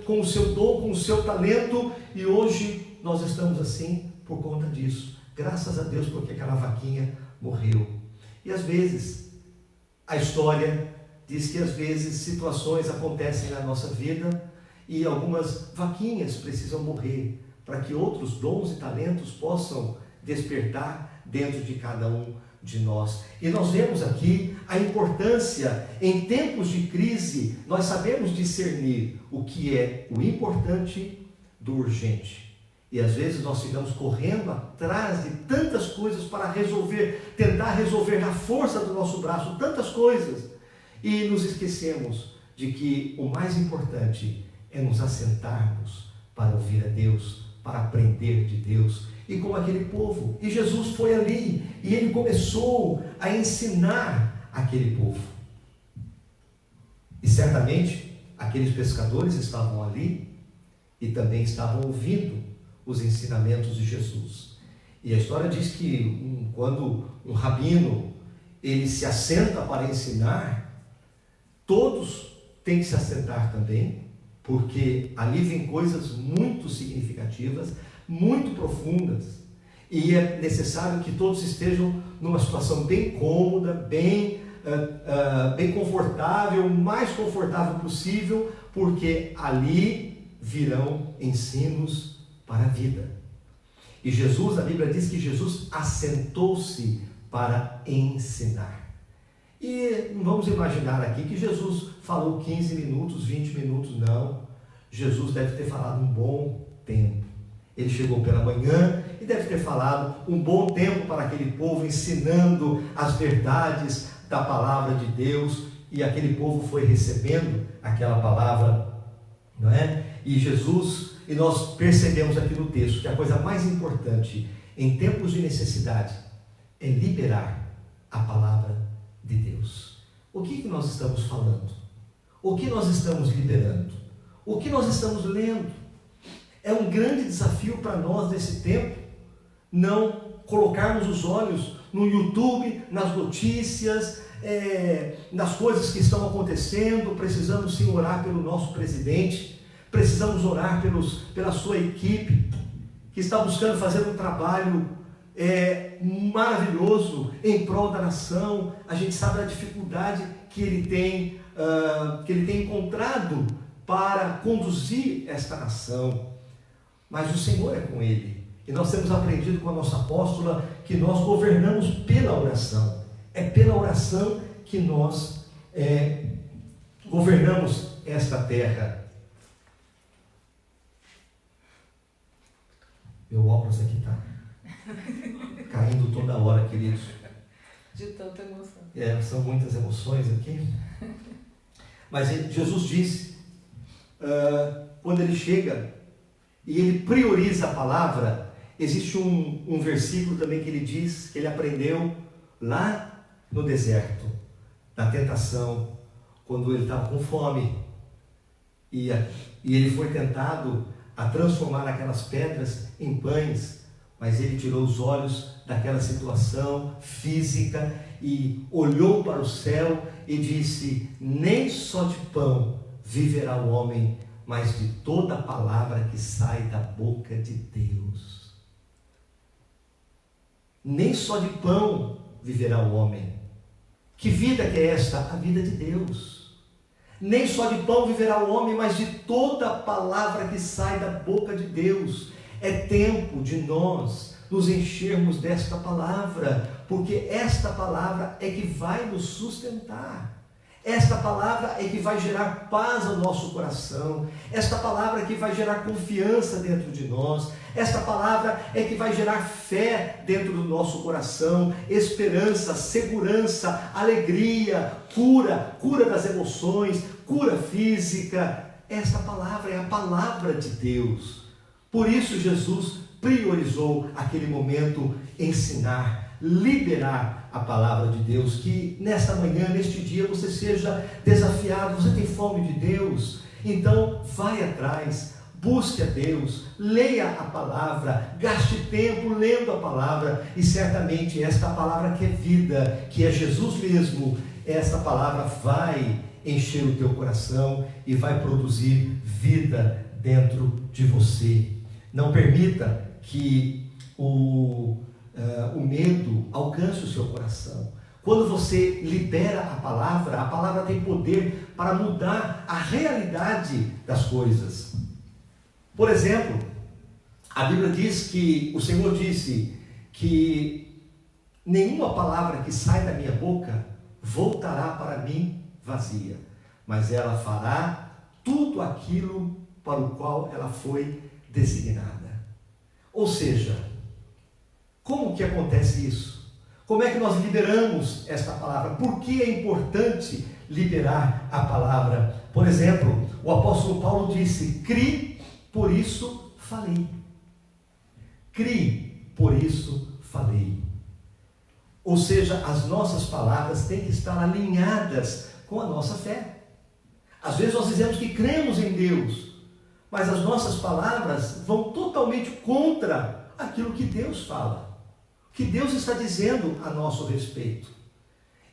com o seu dom, com o seu talento, e hoje nós estamos assim por conta disso. Graças a Deus, porque aquela vaquinha morreu. E às vezes, a história diz que às vezes situações acontecem na nossa vida, e algumas vaquinhas precisam morrer, para que outros dons e talentos possam despertar dentro de cada um de nós. E nós vemos aqui a importância, em tempos de crise, nós sabemos discernir o que é o importante do urgente. E às vezes nós ficamos correndo atrás de tantas coisas para resolver, tentar resolver na força do nosso braço tantas coisas, e nos esquecemos de que o mais importante é nos assentarmos para ouvir a Deus, para aprender de Deus. E como aquele povo, e Jesus foi ali, e ele começou a ensinar aquele povo. E certamente aqueles pescadores estavam ali e também estavam ouvindo os ensinamentos de Jesus. E a história diz que quando um rabino ele se assenta para ensinar, todos têm que se assentar também, porque ali vem coisas muito significativas, muito profundas, e é necessário que todos estejam numa situação bem cômoda, bem confortável, o mais confortável possível, porque ali virão ensinos para a vida. E Jesus, a Bíblia diz que Jesus assentou-se para ensinar. E não vamos imaginar aqui que Jesus falou 15 minutos, 20 minutos, não. Jesus deve ter falado um bom tempo. Ele chegou pela manhã e deve ter falado um bom tempo para aquele povo, ensinando as verdades da palavra de Deus, e aquele povo foi recebendo aquela palavra, não é? E nós percebemos aqui no texto que a coisa mais importante em tempos de necessidade é liberar a palavra de Deus. O que nós estamos falando? O que nós estamos liberando? O que nós estamos lendo? É um grande desafio para nós nesse tempo, não colocarmos os olhos no YouTube, nas notícias, nas coisas que estão acontecendo. Precisamos sim orar pelo nosso presidente, precisamos orar pela sua equipe, que está buscando fazer um trabalho maravilhoso em prol da nação. A gente sabe da dificuldade que ele tem encontrado para conduzir esta nação, mas o Senhor é com ele, e nós temos aprendido com a nossa apóstola que nós governamos pela oração. É pela oração que nós governamos esta terra. Meu óculos aqui está caindo toda hora, queridos. De tanta emoção. São muitas emoções aqui. Mas Jesus disse, quando ele chega e ele prioriza a palavra, existe um versículo também que ele diz que ele aprendeu lá no deserto, na tentação, quando ele estava com fome, e ele foi tentado a transformar aquelas pedras em pães, mas ele tirou os olhos daquela situação física e olhou para o céu e disse: nem só de pão viverá o homem, mas de toda a palavra que sai da boca de Deus. Nem só de pão viverá o homem. Que vida que é esta? A vida de Deus. Nem só de pão viverá o homem, mas de toda a palavra que sai da boca de Deus. É tempo de nós nos enchermos desta palavra, porque esta palavra é que vai nos sustentar. Esta palavra é que vai gerar paz ao nosso coração. Esta palavra é que vai gerar confiança dentro de nós. Esta palavra é que vai gerar fé dentro do nosso coração, esperança, segurança, alegria, cura das emoções, cura física. Esta palavra é a palavra de Deus. Por isso Jesus priorizou aquele momento ensinar, liberar a palavra de Deus. Que nesta manhã, neste dia, você seja desafiado. Você tem fome de Deus? Então vai atrás, busque a Deus, leia a palavra, gaste tempo lendo a palavra, e certamente esta palavra que é vida, que é Jesus mesmo, esta palavra vai encher o teu coração e vai produzir vida dentro de você. Não permita que o medo alcance o seu coração. Quando você libera a palavra tem poder para mudar a realidade das coisas. Por exemplo, a Bíblia diz que o Senhor disse que nenhuma palavra que sai da minha boca voltará para mim vazia, mas ela fará tudo aquilo para o qual ela foi designada. Ou seja, como que acontece isso? Como é que nós liberamos esta palavra? Por que é importante liberar a palavra? Por exemplo, o apóstolo Paulo disse: crie, por isso falei. Crie, por isso falei. Ou seja, as nossas palavras têm que estar alinhadas com a nossa fé. Às vezes nós dizemos que cremos em Deus, mas as nossas palavras vão totalmente contra aquilo que Deus fala, que Deus está dizendo a nosso respeito.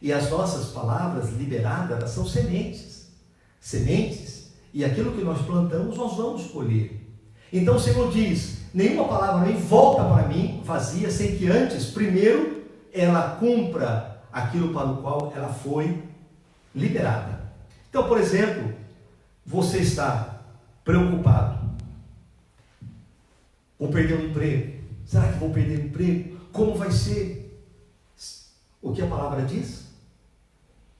E as nossas palavras liberadas, elas são sementes, e aquilo que nós plantamos, nós vamos colher. Então o Senhor diz: nenhuma palavra nem volta para mim vazia, sem que antes, primeiro, ela cumpra aquilo para o qual ela foi liberada. Então, por exemplo, você está preocupado: vou perder o emprego, será que vou perder o emprego? Como vai ser? O que a palavra diz?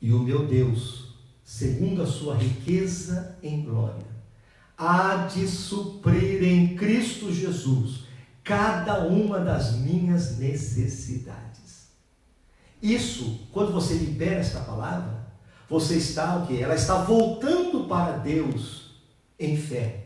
E o meu Deus, segundo a sua riqueza em glória, há de suprir em Cristo Jesus cada uma das minhas necessidades. Isso, quando você libera esta palavra, você está o quê? Ela está voltando para Deus em fé.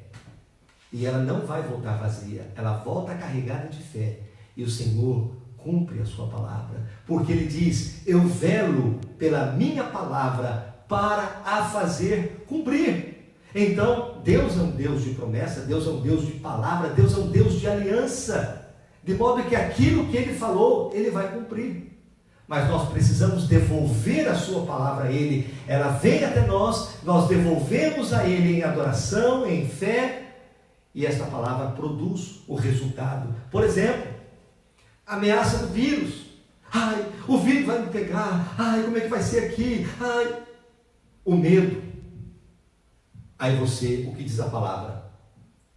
E ela não vai voltar vazia, ela volta carregada de fé. E o Senhor cumpre a sua palavra, porque Ele diz: eu velo pela minha palavra para a fazer cumprir. Então, Deus é um Deus de promessa, Deus é um Deus de palavra, Deus é um Deus de aliança, de modo que aquilo que Ele falou, Ele vai cumprir. Mas nós precisamos devolver a sua palavra a Ele. Ela vem até nós, nós devolvemos a Ele em adoração, em fé, e esta palavra produz o resultado. Por exemplo, a ameaça do vírus. Ai, o vírus vai me pegar. Ai, como é que vai ser aqui? Ai, o medo. Aí você, o que diz a palavra?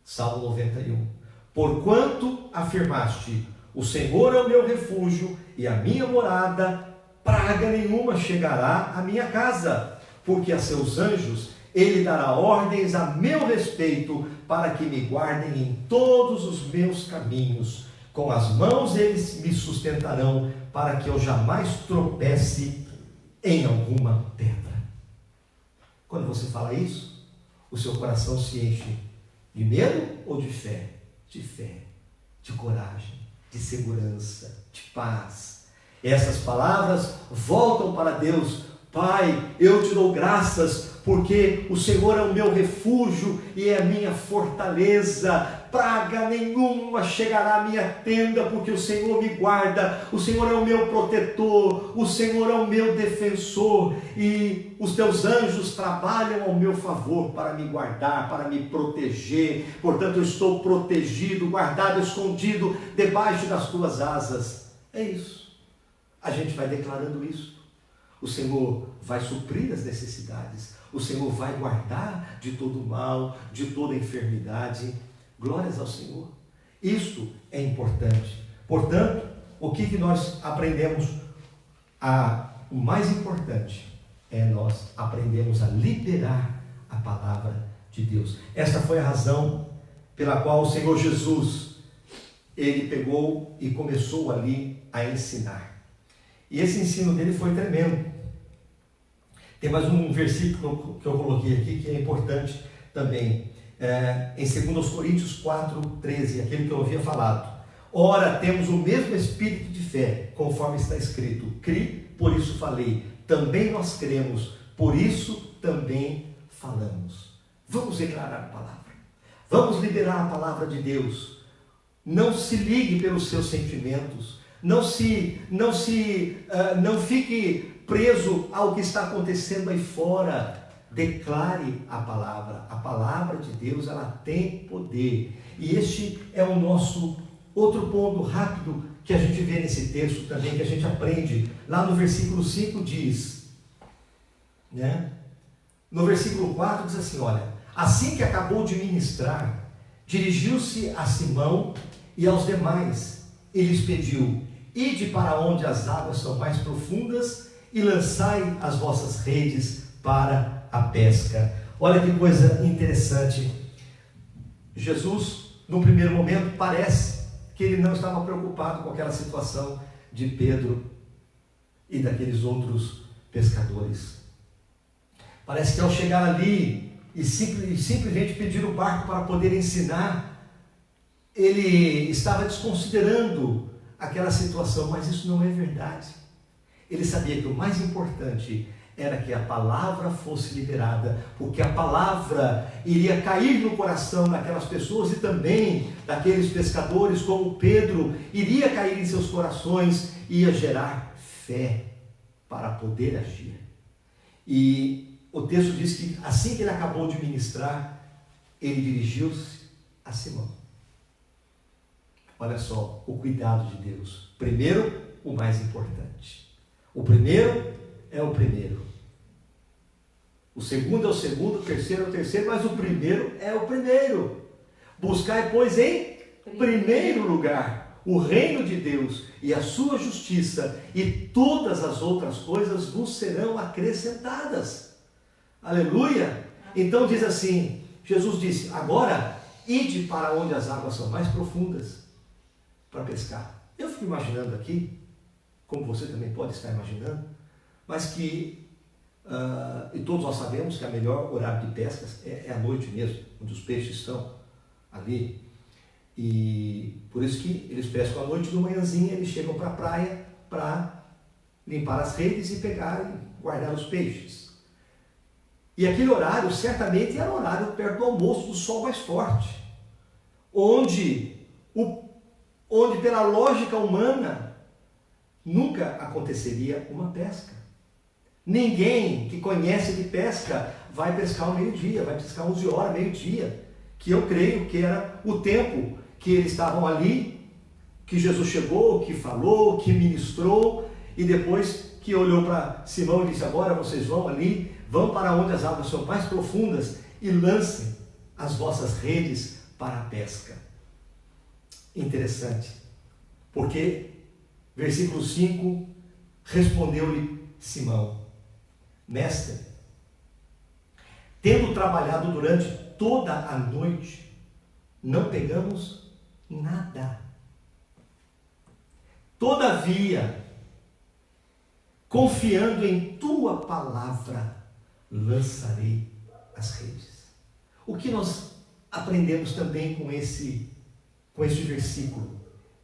Salmo 91. Porquanto afirmaste: o Senhor é o meu refúgio e a minha morada, praga nenhuma chegará à minha casa, porque a seus anjos Ele dará ordens a meu respeito, para que me guardem em todos os meus caminhos. Com as mãos eles me sustentarão, para que eu jamais tropece em alguma pedra. Quando você fala isso, o seu coração se enche de medo ou de fé? de fé, de coragem, de segurança, de paz. Essas palavras voltam para Deus. Pai, eu te dou graças porque o Senhor é o meu refúgio e é a minha fortaleza. Praga nenhuma chegará à minha tenda, porque o Senhor me guarda. O Senhor é o meu protetor, o Senhor é o meu defensor, e os teus anjos trabalham ao meu favor para me guardar, para me proteger. Portanto, eu estou protegido, guardado, escondido debaixo das tuas asas. É isso. A gente vai declarando isso. O Senhor vai suprir as necessidades. O Senhor vai guardar de todo mal, de toda enfermidade. Glórias ao Senhor. Isto é importante. Portanto, o que nós aprendemos? O mais importante é nós aprendemos a liberar a palavra de Deus. Esta foi a razão pela qual o Senhor Jesus, ele pegou e começou ali a ensinar. E esse ensino dele foi tremendo. Tem mais um versículo que eu coloquei aqui que é importante também. Em 2 Coríntios 4:13, aquele que eu havia falado. Ora, temos o mesmo espírito de fé, conforme está escrito. Cri, por isso falei. Também nós cremos, por isso também falamos. Vamos declarar a palavra. Vamos liberar a palavra de Deus. Não se ligue pelos seus sentimentos. Não fique preso ao que está acontecendo aí fora. Declare a palavra. A palavra de Deus, ela tem poder. E este é o nosso outro ponto rápido que a gente vê nesse texto também, que a gente aprende. Lá no versículo 5 diz, né? No versículo 4 diz assim, olha: assim que acabou de ministrar, dirigiu-se a Simão e aos demais e lhes pediu: ide para onde as águas são mais profundas e lançai as vossas redes para a pesca. Olha que coisa interessante. Jesus, no primeiro momento, parece que ele não estava preocupado com aquela situação de Pedro e daqueles outros pescadores. Parece que ao chegar ali e simplesmente pedir o barco para poder ensinar, ele estava desconsiderando aquela situação, mas isso não é verdade. Ele sabia que o mais importante era que a palavra fosse liberada, porque a palavra iria cair no coração daquelas pessoas e também daqueles pescadores como Pedro, iria cair em seus corações e ia gerar fé para poder agir. E o texto diz que assim que ele acabou de ministrar, ele dirigiu-se a Simão. Olha só o cuidado de Deus. Primeiro, o mais importante. O primeiro é o primeiro. O segundo é o segundo, o terceiro é o terceiro, mas o primeiro é o primeiro. Buscai, pois, em primeiro lugar o reino de Deus e a sua justiça, e todas as outras coisas vos serão acrescentadas. Aleluia! Então diz assim, Jesus disse: agora ide para onde as águas são mais profundas para pescar. Eu fico imaginando aqui, como você também pode estar imaginando, mas que e todos nós sabemos que o melhor horário de pescas é à noite mesmo, onde os peixes estão ali. E por isso que eles pescam à noite, de manhãzinha eles chegam para a praia para limpar as redes e pegar e guardar os peixes. E aquele horário certamente era o horário perto do almoço, do sol mais forte, onde pela lógica humana nunca aconteceria uma pesca. Ninguém que conhece de pesca vai pescar ao meio-dia, vai pescar 11 horas, meio-dia, que eu creio que era o tempo que eles estavam ali, que Jesus chegou, que falou, que ministrou, e depois que olhou para Simão e disse: agora vocês vão ali, vão para onde as águas são mais profundas e lancem as vossas redes para a pesca. Interessante, porque versículo 5, respondeu-lhe Simão: mestre, tendo trabalhado durante toda a noite, não pegamos nada. Todavia, confiando em tua palavra, lançarei as redes. O que nós aprendemos também com esse com este versículo,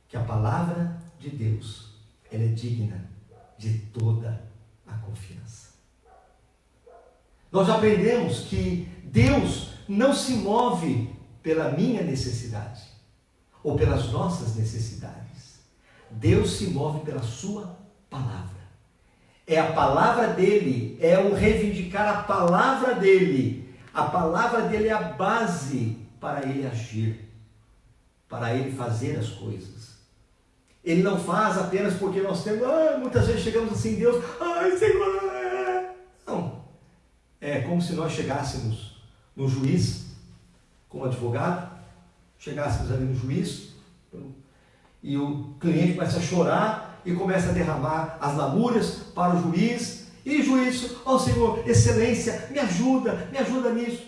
que a palavra de Deus, ela é digna de toda a confiança. Nós já aprendemos que Deus não se move pela minha necessidade, ou pelas nossas necessidades. Deus se move pela sua palavra. É a palavra dele, é o reivindicar a palavra dele. A palavra dele é a base para ele agir, para ele fazer as coisas. Ele não faz apenas porque nós temos, muitas vezes chegamos assim, Deus, Senhor, não. É como se nós chegássemos no juiz, como advogado, chegássemos ali no juiz, e o cliente começa a chorar e começa a derramar as lamúrias para o juiz, e o juiz, Senhor, excelência, me ajuda nisso.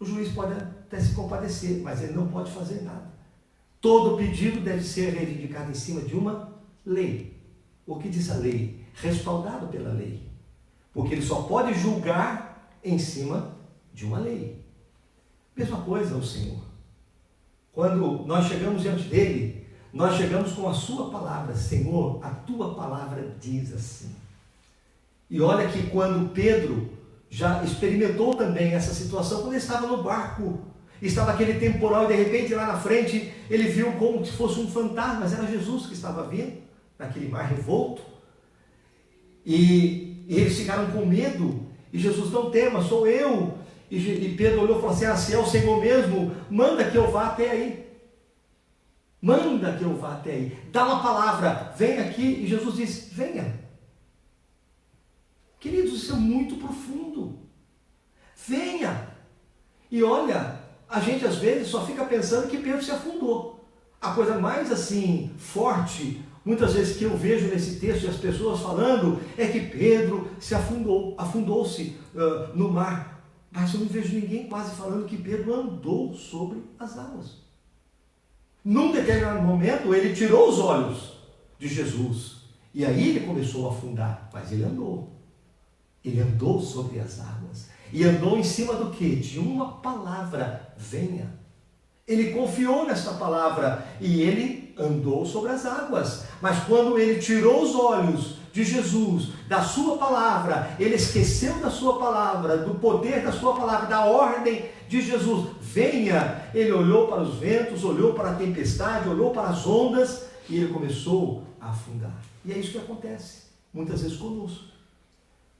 O juiz pode até se compadecer, mas ele não pode fazer nada. Todo pedido deve ser reivindicado em cima de uma lei. O que diz a lei? Respaldado pela lei. Porque ele só pode julgar em cima de uma lei. Mesma coisa o Senhor. Quando nós chegamos diante dele, nós chegamos com a sua palavra. Senhor, a tua palavra diz assim. E olha que quando Pedro já experimentou também essa situação, quando ele estava no barco, estava aquele temporal e de repente lá na frente ele viu como se fosse um fantasma, mas era Jesus que estava vindo naquele mar revolto. E eles ficaram com medo. E Jesus, não tema, sou eu. E Pedro olhou e falou assim, se é o Senhor mesmo, manda que eu vá até aí. Manda que eu vá até aí. Dá uma palavra, vem aqui. E Jesus disse, venha. Queridos, isso é muito profundo. Venha. E olha, a gente às vezes só fica pensando que Pedro se afundou. A coisa mais assim, forte, muitas vezes que eu vejo nesse texto e as pessoas falando, é que Pedro se afundou-se no mar. Mas eu não vejo ninguém quase falando que Pedro andou sobre as águas. Num determinado momento, ele tirou os olhos de Jesus. E aí ele começou a afundar. Mas ele andou. Ele andou sobre as águas. E andou em cima do quê? De uma palavra, venha. Ele confiou nessa palavra e ele andou sobre as águas. Mas quando ele tirou os olhos de Jesus, da sua palavra, ele esqueceu da sua palavra, do poder da sua palavra, da ordem de Jesus, venha. Ele olhou para os ventos, olhou para a tempestade, olhou para as ondas e ele começou a afundar. E é isso que acontece muitas vezes conosco.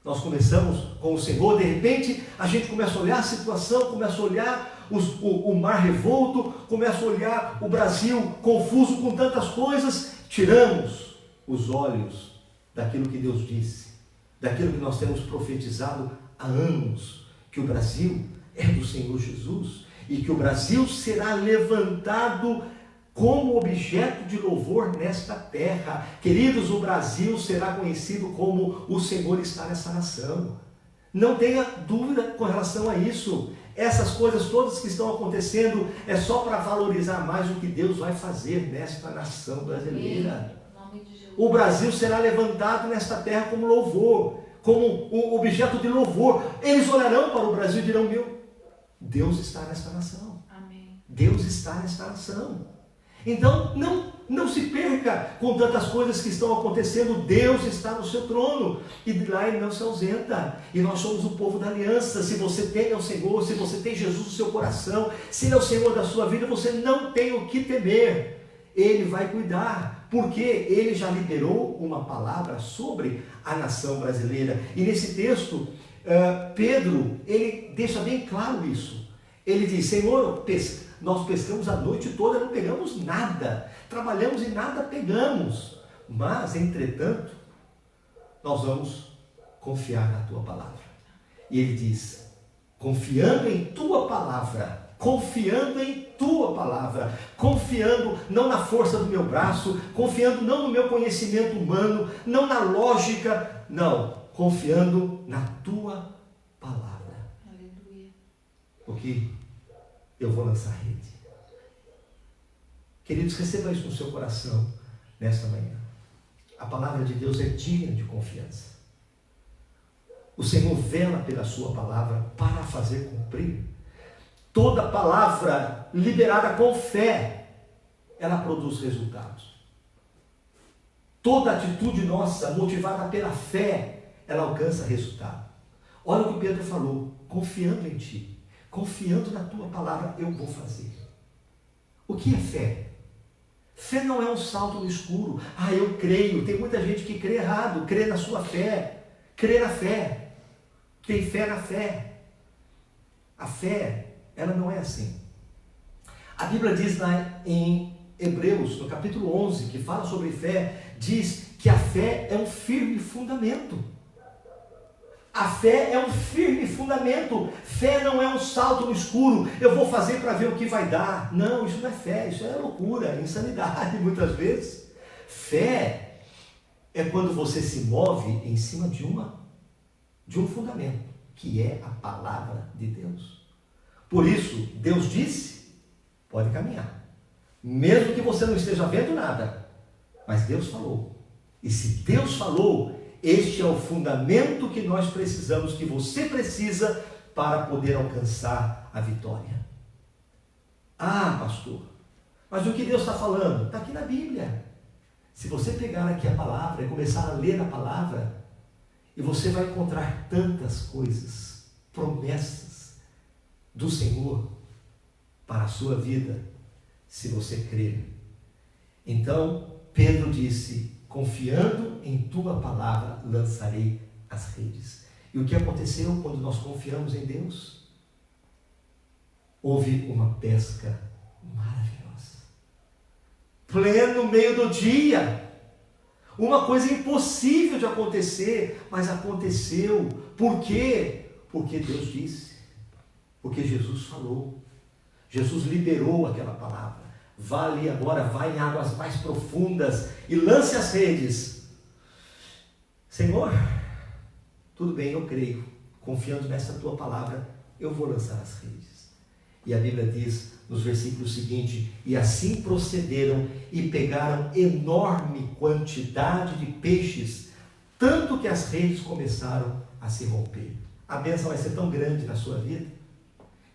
Nós começamos com o Senhor, de repente a gente começa a olhar a situação, começa a olhar o mar revolto, começa a olhar o Brasil confuso com tantas coisas, tiramos os olhos daquilo que Deus disse, daquilo que nós temos profetizado há anos, que o Brasil é do Senhor Jesus e que o Brasil será levantado como objeto de louvor nesta terra. Queridos, o Brasil será conhecido como o Senhor está nessa nação. Não tenha dúvida com relação a isso. Essas coisas todas que estão acontecendo é só para valorizar mais o que Deus vai fazer nesta nação brasileira. O Brasil será levantado nesta terra como louvor, como um objeto de louvor. Eles olharão para o Brasil e dirão, Deus está nesta nação. Amém. Deus está nesta nação. Então, não se perca com tantas coisas que estão acontecendo. Deus está no seu trono e de lá Ele não se ausenta. E nós somos o povo da aliança. Se você tem o Senhor, se você tem Jesus no seu coração, se Ele é o Senhor da sua vida, você não tem o que temer. Ele vai cuidar, porque Ele já liberou uma palavra sobre a nação brasileira. E nesse texto, Pedro, ele deixa bem claro isso. Ele diz, Senhor, nós pescamos a noite toda, não pegamos nada, trabalhamos e nada pegamos, mas, entretanto, nós vamos confiar na Tua palavra. E ele diz, confiando em Tua palavra, confiando em Tua palavra, confiando não na força do meu braço, confiando não no meu conhecimento humano, não na lógica, não, confiando na Tua palavra. Aleluia. Porque eu vou lançar rede. Queridos, receba isso no seu coração nesta manhã. A palavra de Deus é digna de confiança. O Senhor vela pela sua palavra para fazer cumprir. Toda palavra liberada com fé ela produz resultados. Toda atitude nossa, motivada pela fé, ela alcança resultado. Olha o que Pedro falou: confiando em ti, confiando na tua palavra, eu vou fazer. O que é fé? Fé não é um salto no escuro. Eu creio. Tem muita gente que crê errado, crê na sua fé, crê na fé, tem fé na fé. A fé, ela não é assim. A Bíblia diz em Hebreus, no capítulo 11, que fala sobre fé, diz que a fé é um firme fundamento. A fé é um firme fundamento. Fé não é um salto no escuro. Eu vou fazer para ver o que vai dar. Não, isso não é fé, isso é loucura, insanidade muitas vezes. Fé é quando você se move em cima de um fundamento, que é a palavra de Deus. Por isso, Deus disse, pode caminhar. Mesmo que você não esteja vendo nada, mas Deus falou. E se Deus falou, este é o fundamento que nós precisamos, que você precisa para poder alcançar a vitória. Pastor, mas o que Deus está falando? Está aqui na Bíblia. Se você pegar aqui a palavra e começar a ler a palavra, e você vai encontrar tantas coisas, promessas do Senhor para a sua vida, se você crer. Então, Pedro disse: confiando em tua palavra, lançarei as redes. E o que aconteceu quando nós confiamos em Deus? Houve uma pesca maravilhosa. Pleno meio do dia. Uma coisa impossível de acontecer, mas aconteceu. Por quê? Porque Deus disse. Porque Jesus falou. Jesus liberou aquela palavra. Vá ali agora, vá em águas mais profundas e lance as redes. Senhor, tudo bem, eu creio. Confiando nessa tua palavra, eu vou lançar as redes. E a Bíblia diz nos versículos seguintes: e assim procederam e pegaram enorme quantidade de peixes, tanto que as redes começaram a se romper. A bênção vai ser tão grande na sua vida,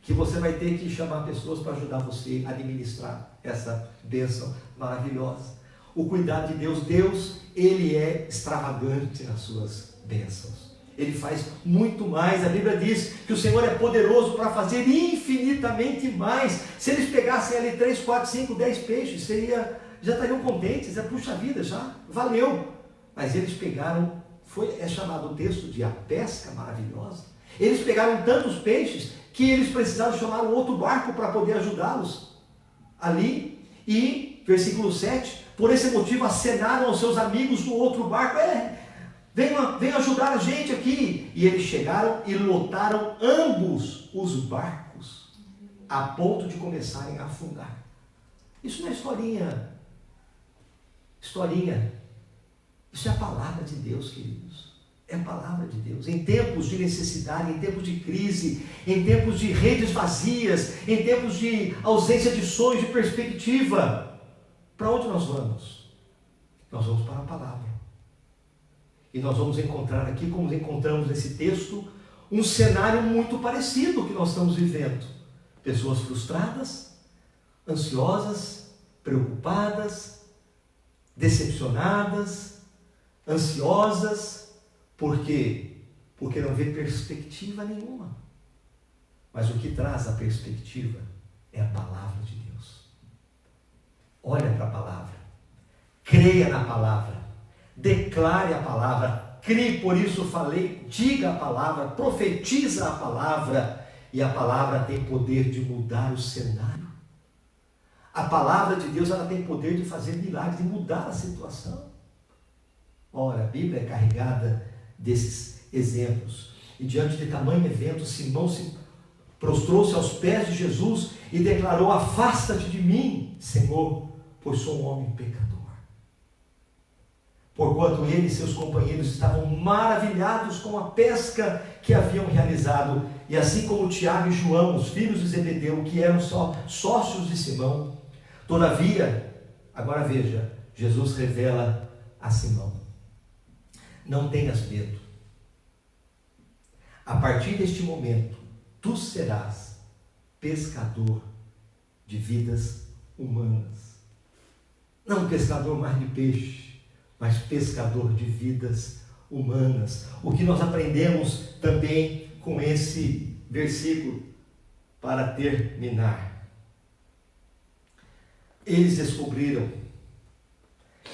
que você vai ter que chamar pessoas para ajudar você a administrar essa bênção maravilhosa. O cuidado de Deus, Ele é extravagante nas suas bênçãos. Ele faz muito mais. A Bíblia diz que o Senhor é poderoso para fazer infinitamente mais. Se eles pegassem ali 3, 4, 5, 10 peixes, já estariam contentes. Puxa vida, já valeu. Mas eles pegaram, é chamado o texto de a pesca maravilhosa. Eles pegaram tantos peixes que eles precisaram chamar um outro barco para poder ajudá-los ali. E, versículo 7, por esse motivo acenaram aos seus amigos do outro barco: venham ajudar a gente aqui. E eles chegaram e lotaram ambos os barcos, a ponto de começarem a afundar. Isso não é historinha. Isso é a palavra de Deus, queridos. É a palavra de Deus. Em tempos de necessidade, em tempos de crise, em tempos de redes vazias, em tempos de ausência de sonhos, de perspectiva, para onde nós vamos? Nós vamos para a palavra. E nós vamos encontrar aqui, como encontramos nesse texto, um cenário muito parecido ao que nós estamos vivendo. Pessoas frustradas, ansiosas, preocupadas, decepcionadas, ansiosas. Por quê? Porque não vê perspectiva nenhuma. Mas o que traz a perspectiva é a palavra de Deus. Olha para a palavra, creia na palavra, declare a palavra, crie, por isso falei, diga a palavra, profetiza a palavra, e a palavra tem poder de mudar o cenário. A palavra de Deus, ela tem poder de fazer milagres, de mudar a situação. Ora, a Bíblia é carregada desses exemplos. E diante de tamanho evento, Simão prostrou-se aos pés de Jesus e declarou: afasta-te de mim, Senhor, pois sou um homem pecador. Porquanto ele e seus companheiros estavam maravilhados com a pesca que haviam realizado, e assim como Tiago e João, os filhos de Zebedeu, que eram só sócios de Simão. Todavia, agora veja, Jesus revela a Simão: não tenhas medo. A partir deste momento, tu serás pescador de vidas humanas. Não pescador mais de peixe, mas pescador de vidas humanas. O que nós aprendemos também com esse versículo, para terminar. Eles descobriram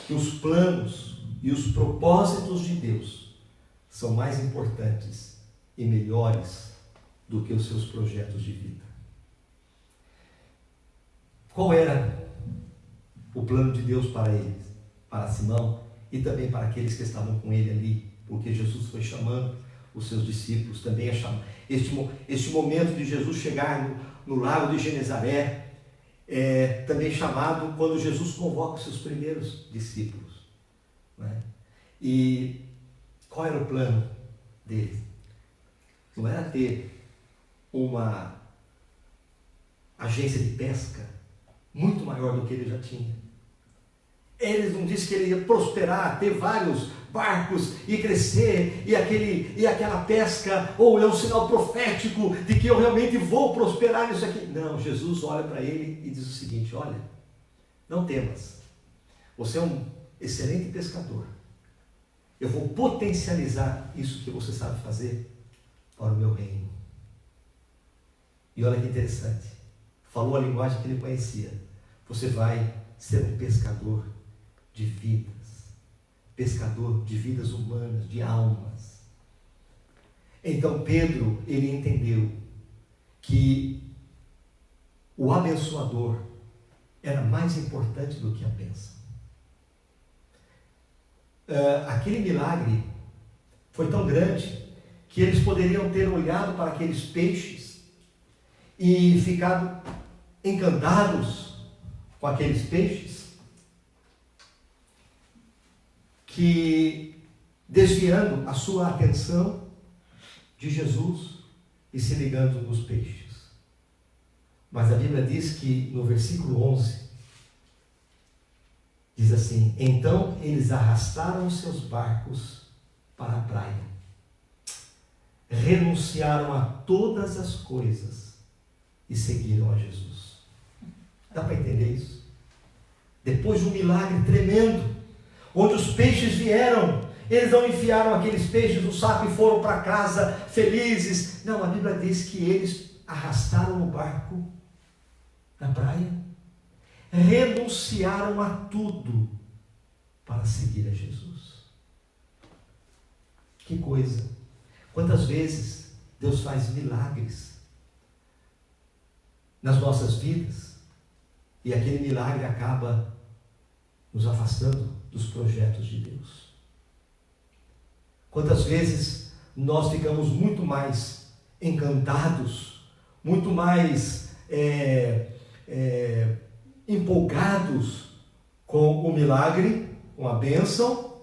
que os planos e os propósitos de Deus são mais importantes e melhores do que os seus projetos de vida. Qual era o plano de Deus para eles, para Simão e também para aqueles que estavam com ele ali? Porque Jesus foi chamando os seus discípulos também a chamar. Este momento de Jesus chegar no lago de Genezaré é também chamado quando Jesus convoca os seus primeiros discípulos, né? E qual era o plano deles? Não era ter uma agência de pesca muito maior do que ele já tinha. Eles não disse que ele ia prosperar, ter vários barcos e crescer, e aquela pesca, ou é um sinal profético de que eu realmente vou prosperar nisso aqui. Não, Jesus olha para ele e diz o seguinte: olha, não temas, você é um excelente pescador, eu vou potencializar isso que você sabe fazer para o meu reino. E olha que interessante, falou a linguagem que ele conhecia: você vai ser um pescador de vidas, pescador de vidas humanas, de almas. Então Pedro, ele entendeu que o abençoador era mais importante do que a bênção. Aquele milagre foi tão grande que eles poderiam ter olhado para aqueles peixes e ficado encantados com aqueles peixes, que desviando a sua atenção de Jesus e se ligando nos peixes. Mas a Bíblia diz que no versículo 11, diz assim: então eles arrastaram os seus barcos para a praia, renunciaram a todas as coisas e seguiram a Jesus. Dá para entender isso? Depois de um milagre tremendo, onde os peixes vieram, eles não enfiaram aqueles peixes no saco e foram para casa felizes. Não, a Bíblia diz que eles arrastaram o barco na praia, renunciaram a tudo para seguir a Jesus. Que coisa! Quantas vezes Deus faz milagres nas nossas vidas e aquele milagre acaba nos afastando dos projetos de Deus. Quantas vezes nós ficamos muito mais encantados, muito mais empolgados com o milagre, com a bênção,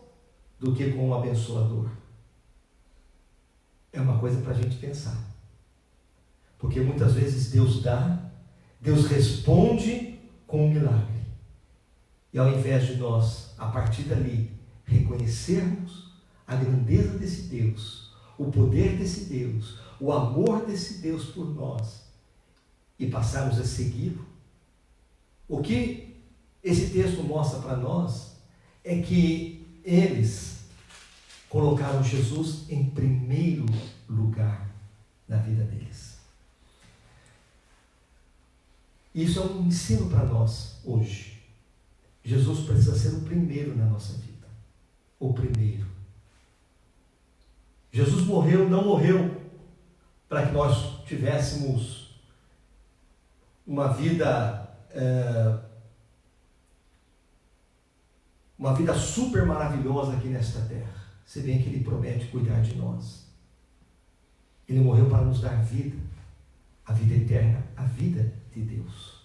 do que com o abençoador. É uma coisa para a gente pensar. Porque muitas vezes Deus dá, Deus responde com um milagre. E ao invés de nós, a partir dali, reconhecermos a grandeza desse Deus, o poder desse Deus, o amor desse Deus por nós, e passarmos a segui-lo, o que esse texto mostra para nós é que eles colocaram Jesus em primeiro lugar na vida deles. Isso é um ensino para nós hoje. Jesus precisa ser o primeiro na nossa vida. O primeiro. Jesus não morreu para que nós tivéssemos uma vida super maravilhosa aqui nesta terra. Se bem que Ele promete cuidar de nós. Ele morreu para nos dar vida, a vida eterna, a vida de Deus.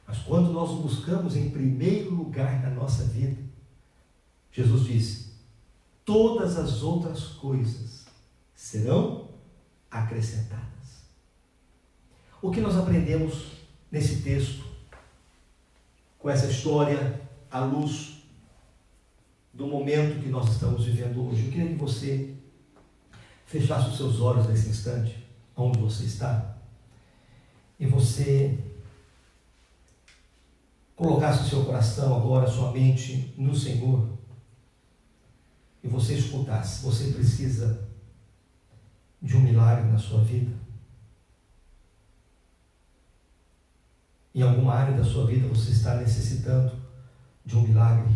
Mas quando nós o buscamos em primeiro lugar na nossa vida, Jesus disse: todas as outras coisas serão acrescentadas. O que nós aprendemos nesse texto, com essa história, à luz do momento que nós estamos vivendo hoje? Eu queria que você fechasse os seus olhos nesse instante, onde você está, e você colocasse o seu coração agora, sua mente no Senhor, e você escutasse, você precisa de um milagre na sua vida? Em alguma área da sua vida você está necessitando de um milagre?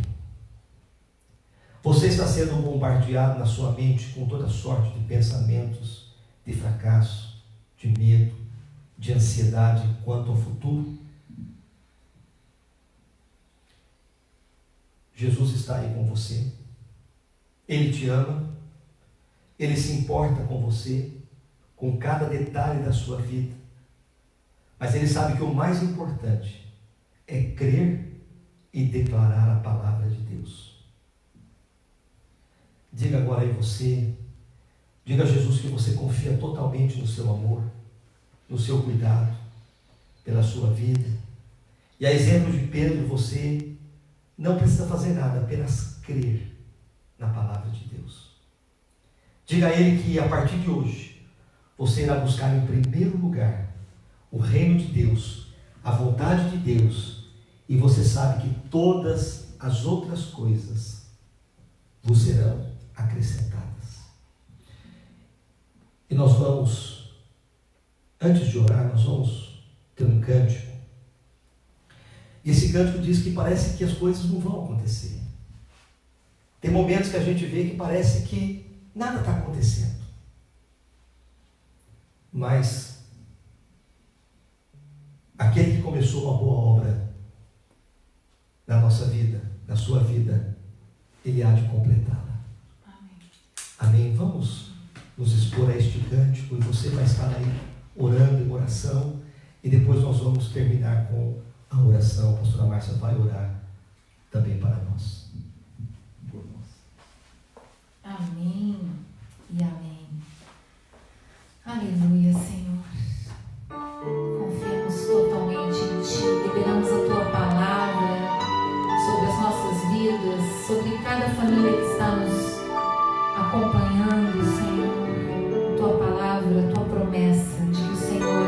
Você está sendo bombardeado na sua mente com toda sorte de pensamentos de fracasso, de medo, de ansiedade quanto ao futuro? Jesus está aí com você. Ele te ama. Ele se importa com você, com cada detalhe da sua vida. Mas Ele sabe que o mais importante é crer e declarar a palavra de Deus. Diga agora aí você, diga a Jesus que você confia totalmente no seu amor, no seu cuidado, pela sua vida. E a exemplo de Pedro, você não precisa fazer nada, apenas crer na palavra de Deus. Diga a Ele que a partir de hoje, você irá buscar em primeiro lugar o reino de Deus, a vontade de Deus, e você sabe que todas as outras coisas vos serão acrescentadas. E nós vamos, antes de orar, nós vamos ter um cântico. E esse cântico diz que parece que as coisas não vão acontecer. Tem momentos que a gente vê que parece que nada está acontecendo. Mas aquele que começou uma boa obra na nossa vida, na sua vida, Ele há de completá-la. Amém. Amém? Vamos nos expor a este cântico e você vai estar aí orando em oração e depois nós vamos terminar com a oração. A pastora Márcia vai orar também para nós. Por nós. Amém e amém. Aleluia, Senhor. Confiamos totalmente em Ti, liberamos a Tua palavra sobre as nossas vidas, sobre cada família que está nos acompanhando, Senhor. Tua palavra, Tua promessa de que o Senhor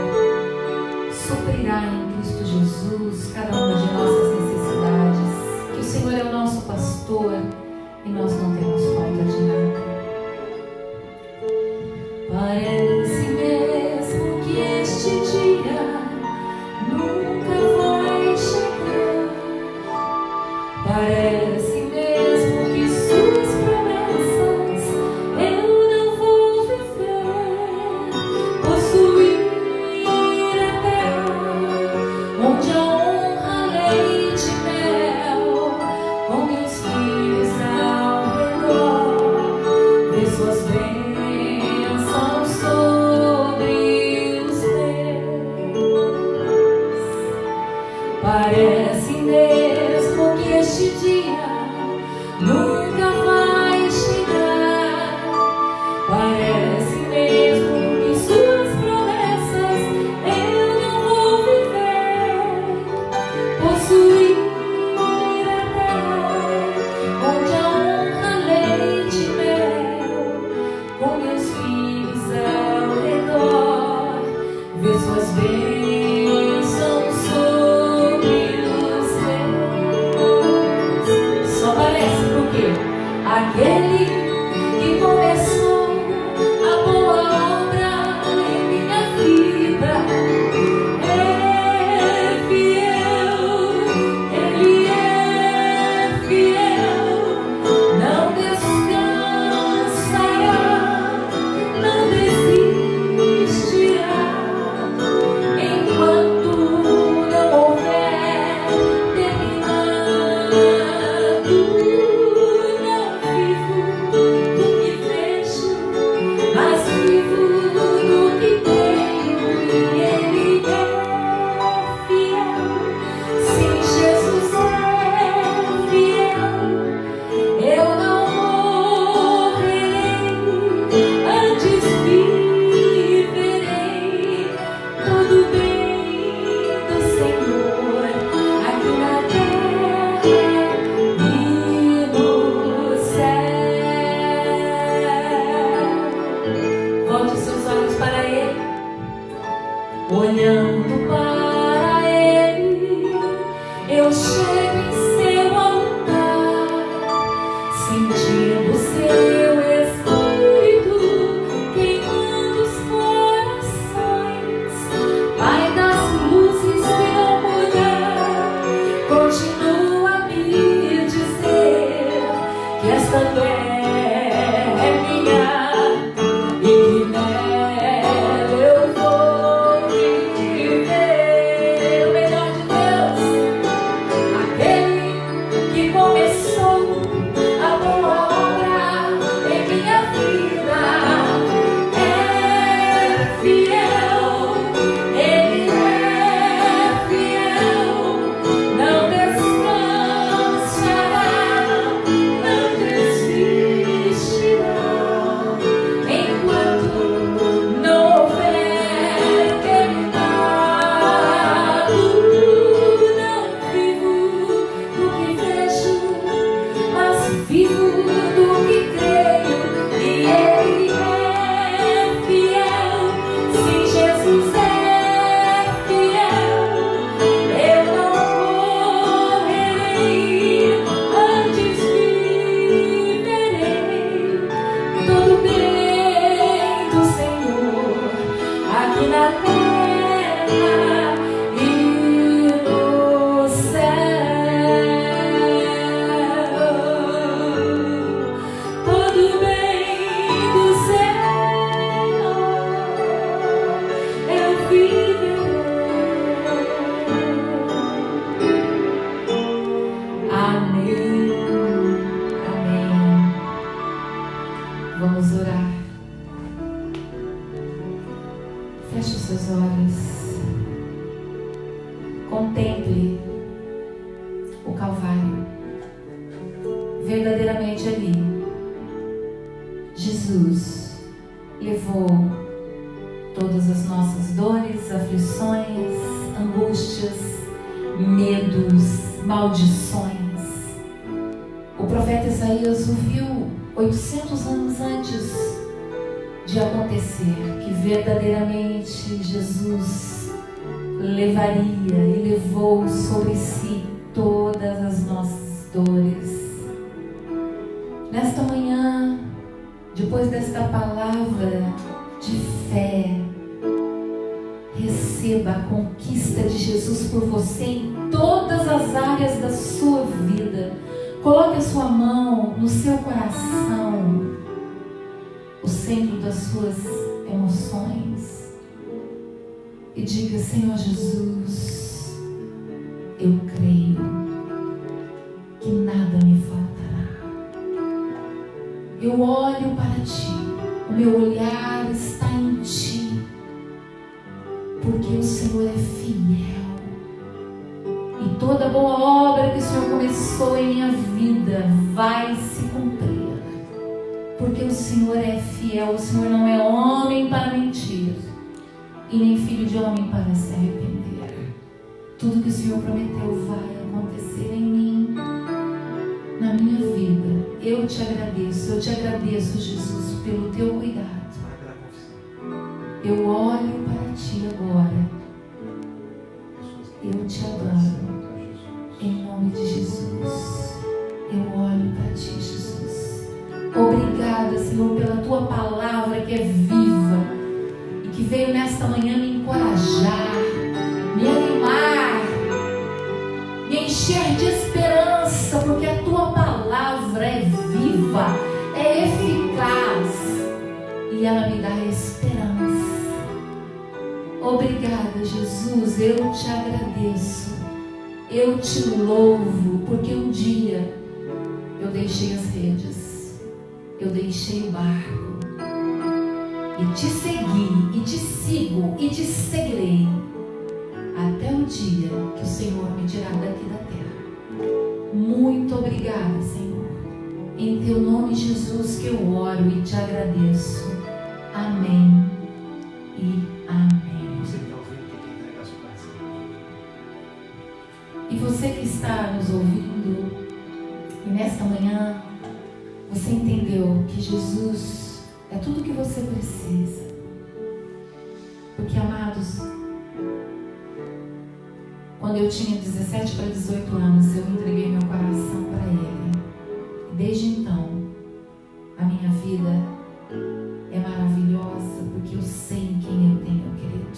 suprirá em Cristo Jesus cada uma de nossas necessidades, que o Senhor é o nosso pastor e nós não temos falta de nada. Parece mesmo que este dia nunca vai chegar. Parece mesmo que suas promessas eu não vou viver. Possuir a terra onde a honra, leite e mel, com meus filhos ao redor, ver suas bênçãos sobre os meus. Parece mesmo que este dia nunca vai chegar. Parece mesmo que suas promessas eu não vou viver. Possuir a terra onde a honra, leite e mel, com meus filhos ao redor, ver suas bênçãos sobre os meus. Só parece porque aquele que começou a boa obra em minha vida é fiel, Ele é fiel, não descansará, não desistirá, enquanto não houver terminado. Não vivo do que vejo, mas vivo do que tenho, e Ele é fiel. Sim, Jesus é fiel. Eu não morrerei, antes viverei todo bem do Senhor aqui na terra e no céu. Volte seus olhos para Ele, olhando para Ele, eu chego em seu altar, sentindo seu Espírito queimando os corações. Pai das luzes que não mudam, continua a me dizer que esta terra é minha e que nela eu vou viver. O melhor de Deus, aquele que começou a boa obra em minha vida, é fiel, Ele é fiel, não descansará, não desistirá, enquanto não houver terminado. Não vivo do que vejo, mas vivo do que creio, e Ele é fiel. Se Jesus é fiel, eu não morrerei, antes viverei todo bem do Senhor aqui na terra e no céu. Todo bem do Senhor eu viverei. Amém. Amém. Vamos orar. Feche os seus olhos. Contemple o Calvário. Verdadeiramente ali, Jesus levou todas as nossas dores, aflições, angústias, medos, maldições. O profeta Isaías o viu 800 anos antes de acontecer, que verdadeiramente Jesus levaria e levou sobre si todas as nossas dores. Nesta manhã, depois desta palavra de fé, receba a conquista de Jesus por você em todas as áreas da sua vida. Coloque a sua mão no seu coração, o centro das suas emoções, e diga: Senhor Jesus, eu creio que nada me faltará. Eu olho para Ti, o meu olhar está em Ti, porque o Senhor é fiel, e toda boa obra que o Senhor começou em minha vida vai se cumprir, porque o Senhor é fiel. O Senhor não é homem para mentir, e nem filho de homem para se arrepender. Tudo que o Senhor prometeu vai acontecer em mim, na minha vida. Eu te agradeço, Jesus, pelo teu cuidado. Eu olho para Ti agora, eu te adoro, em nome de Jesus. Eu olho para Ti, Jesus. Obrigada, Senhor, pela Tua palavra que é viva e que veio nesta manhã me encorajar, me animar, me encher de esperança, porque a Tua palavra é viva, é eficaz e ela me dá esperança. Obrigada, Jesus, eu te agradeço, eu te louvo, porque um dia eu deixei as redes, eu deixei o barco e te segui, e te sigo, e te seguirei até o dia que o Senhor me tirar daqui da terra. Muito obrigada, Senhor. Em Teu nome, Jesus, que eu oro e te agradeço. Amém e amém. E você que está nos ouvindo, e nesta manhã você entendeu que Jesus é tudo o que você precisa. Porque, amados, Quando eu tinha 17 para 18 anos, eu entreguei meu coração para Ele. E desde então, a minha vida é maravilhosa, porque eu sei em quem eu tenho querido.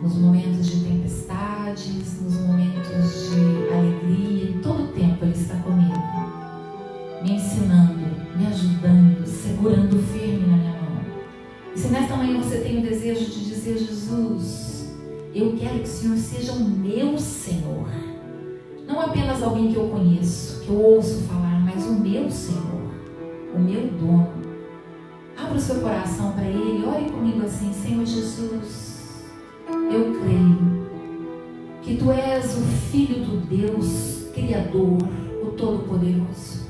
Nos momentos de tempestades, nos momentos de alegria, em todo tempo Ele está comigo, me ensinando, me ajudando, segurando firme na minha mão. E se nesta manhã você tem o desejo de dizer: Jesus, eu quero que o Senhor seja o meu Senhor, não apenas alguém que eu conheço, que eu ouço falar, mas o meu Senhor, o meu dono. Abra o seu coração para Ele, ore comigo assim: Senhor Jesus, eu creio que Tu és o Filho do Deus Criador, o Todo-Poderoso,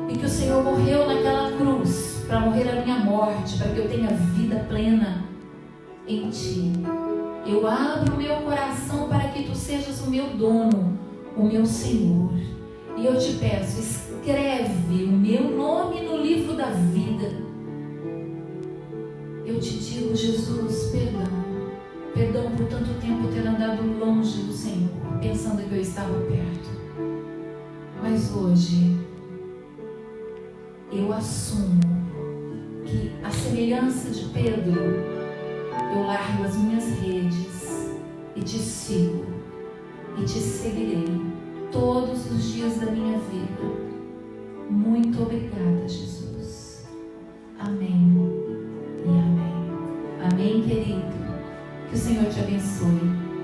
e que o Senhor morreu naquela cruz para morrer a minha morte, para que eu tenha vida plena em Ti. Eu abro o meu coração para que Tu sejas o meu dono, o meu Senhor. E eu te peço, escreve o meu nome no livro da vida. Eu te digo, Jesus, perdão. Perdão por tanto tempo ter andado longe do Senhor, pensando que eu estava perto. Mas hoje, eu assumo que, à semelhança de Pedro, eu largo as minhas redes e te sigo e te seguirei todos os dias da minha vida. Muito obrigada, Jesus. Amém e amém. Amém, querido. Que o Senhor te abençoe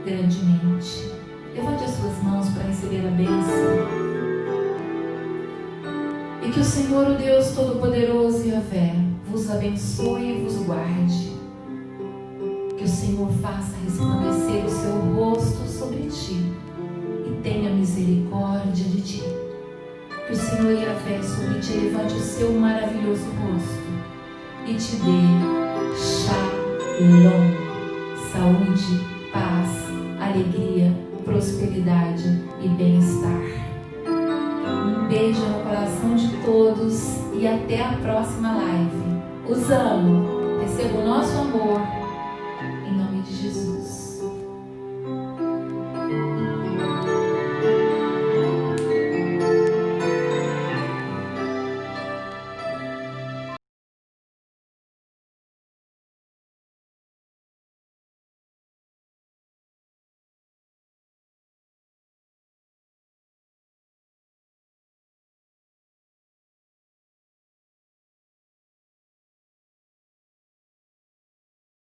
grandemente. Levante as suas mãos para receber a bênção. E que o Senhor, o Deus Todo-Poderoso e Yahvé, vos abençoe e vos guarde. Que o Senhor faça resplandecer o seu rosto sobre ti e tenha misericórdia de ti. Que o Senhor, Yahvé, sobre ti levante o seu maravilhoso rosto e te dê shalom, saúde, paz, alegria, prosperidade e bem-estar. Um beijo no coração de todos e até a próxima live. Os amo. Receba o nosso amor em nome de Jesus.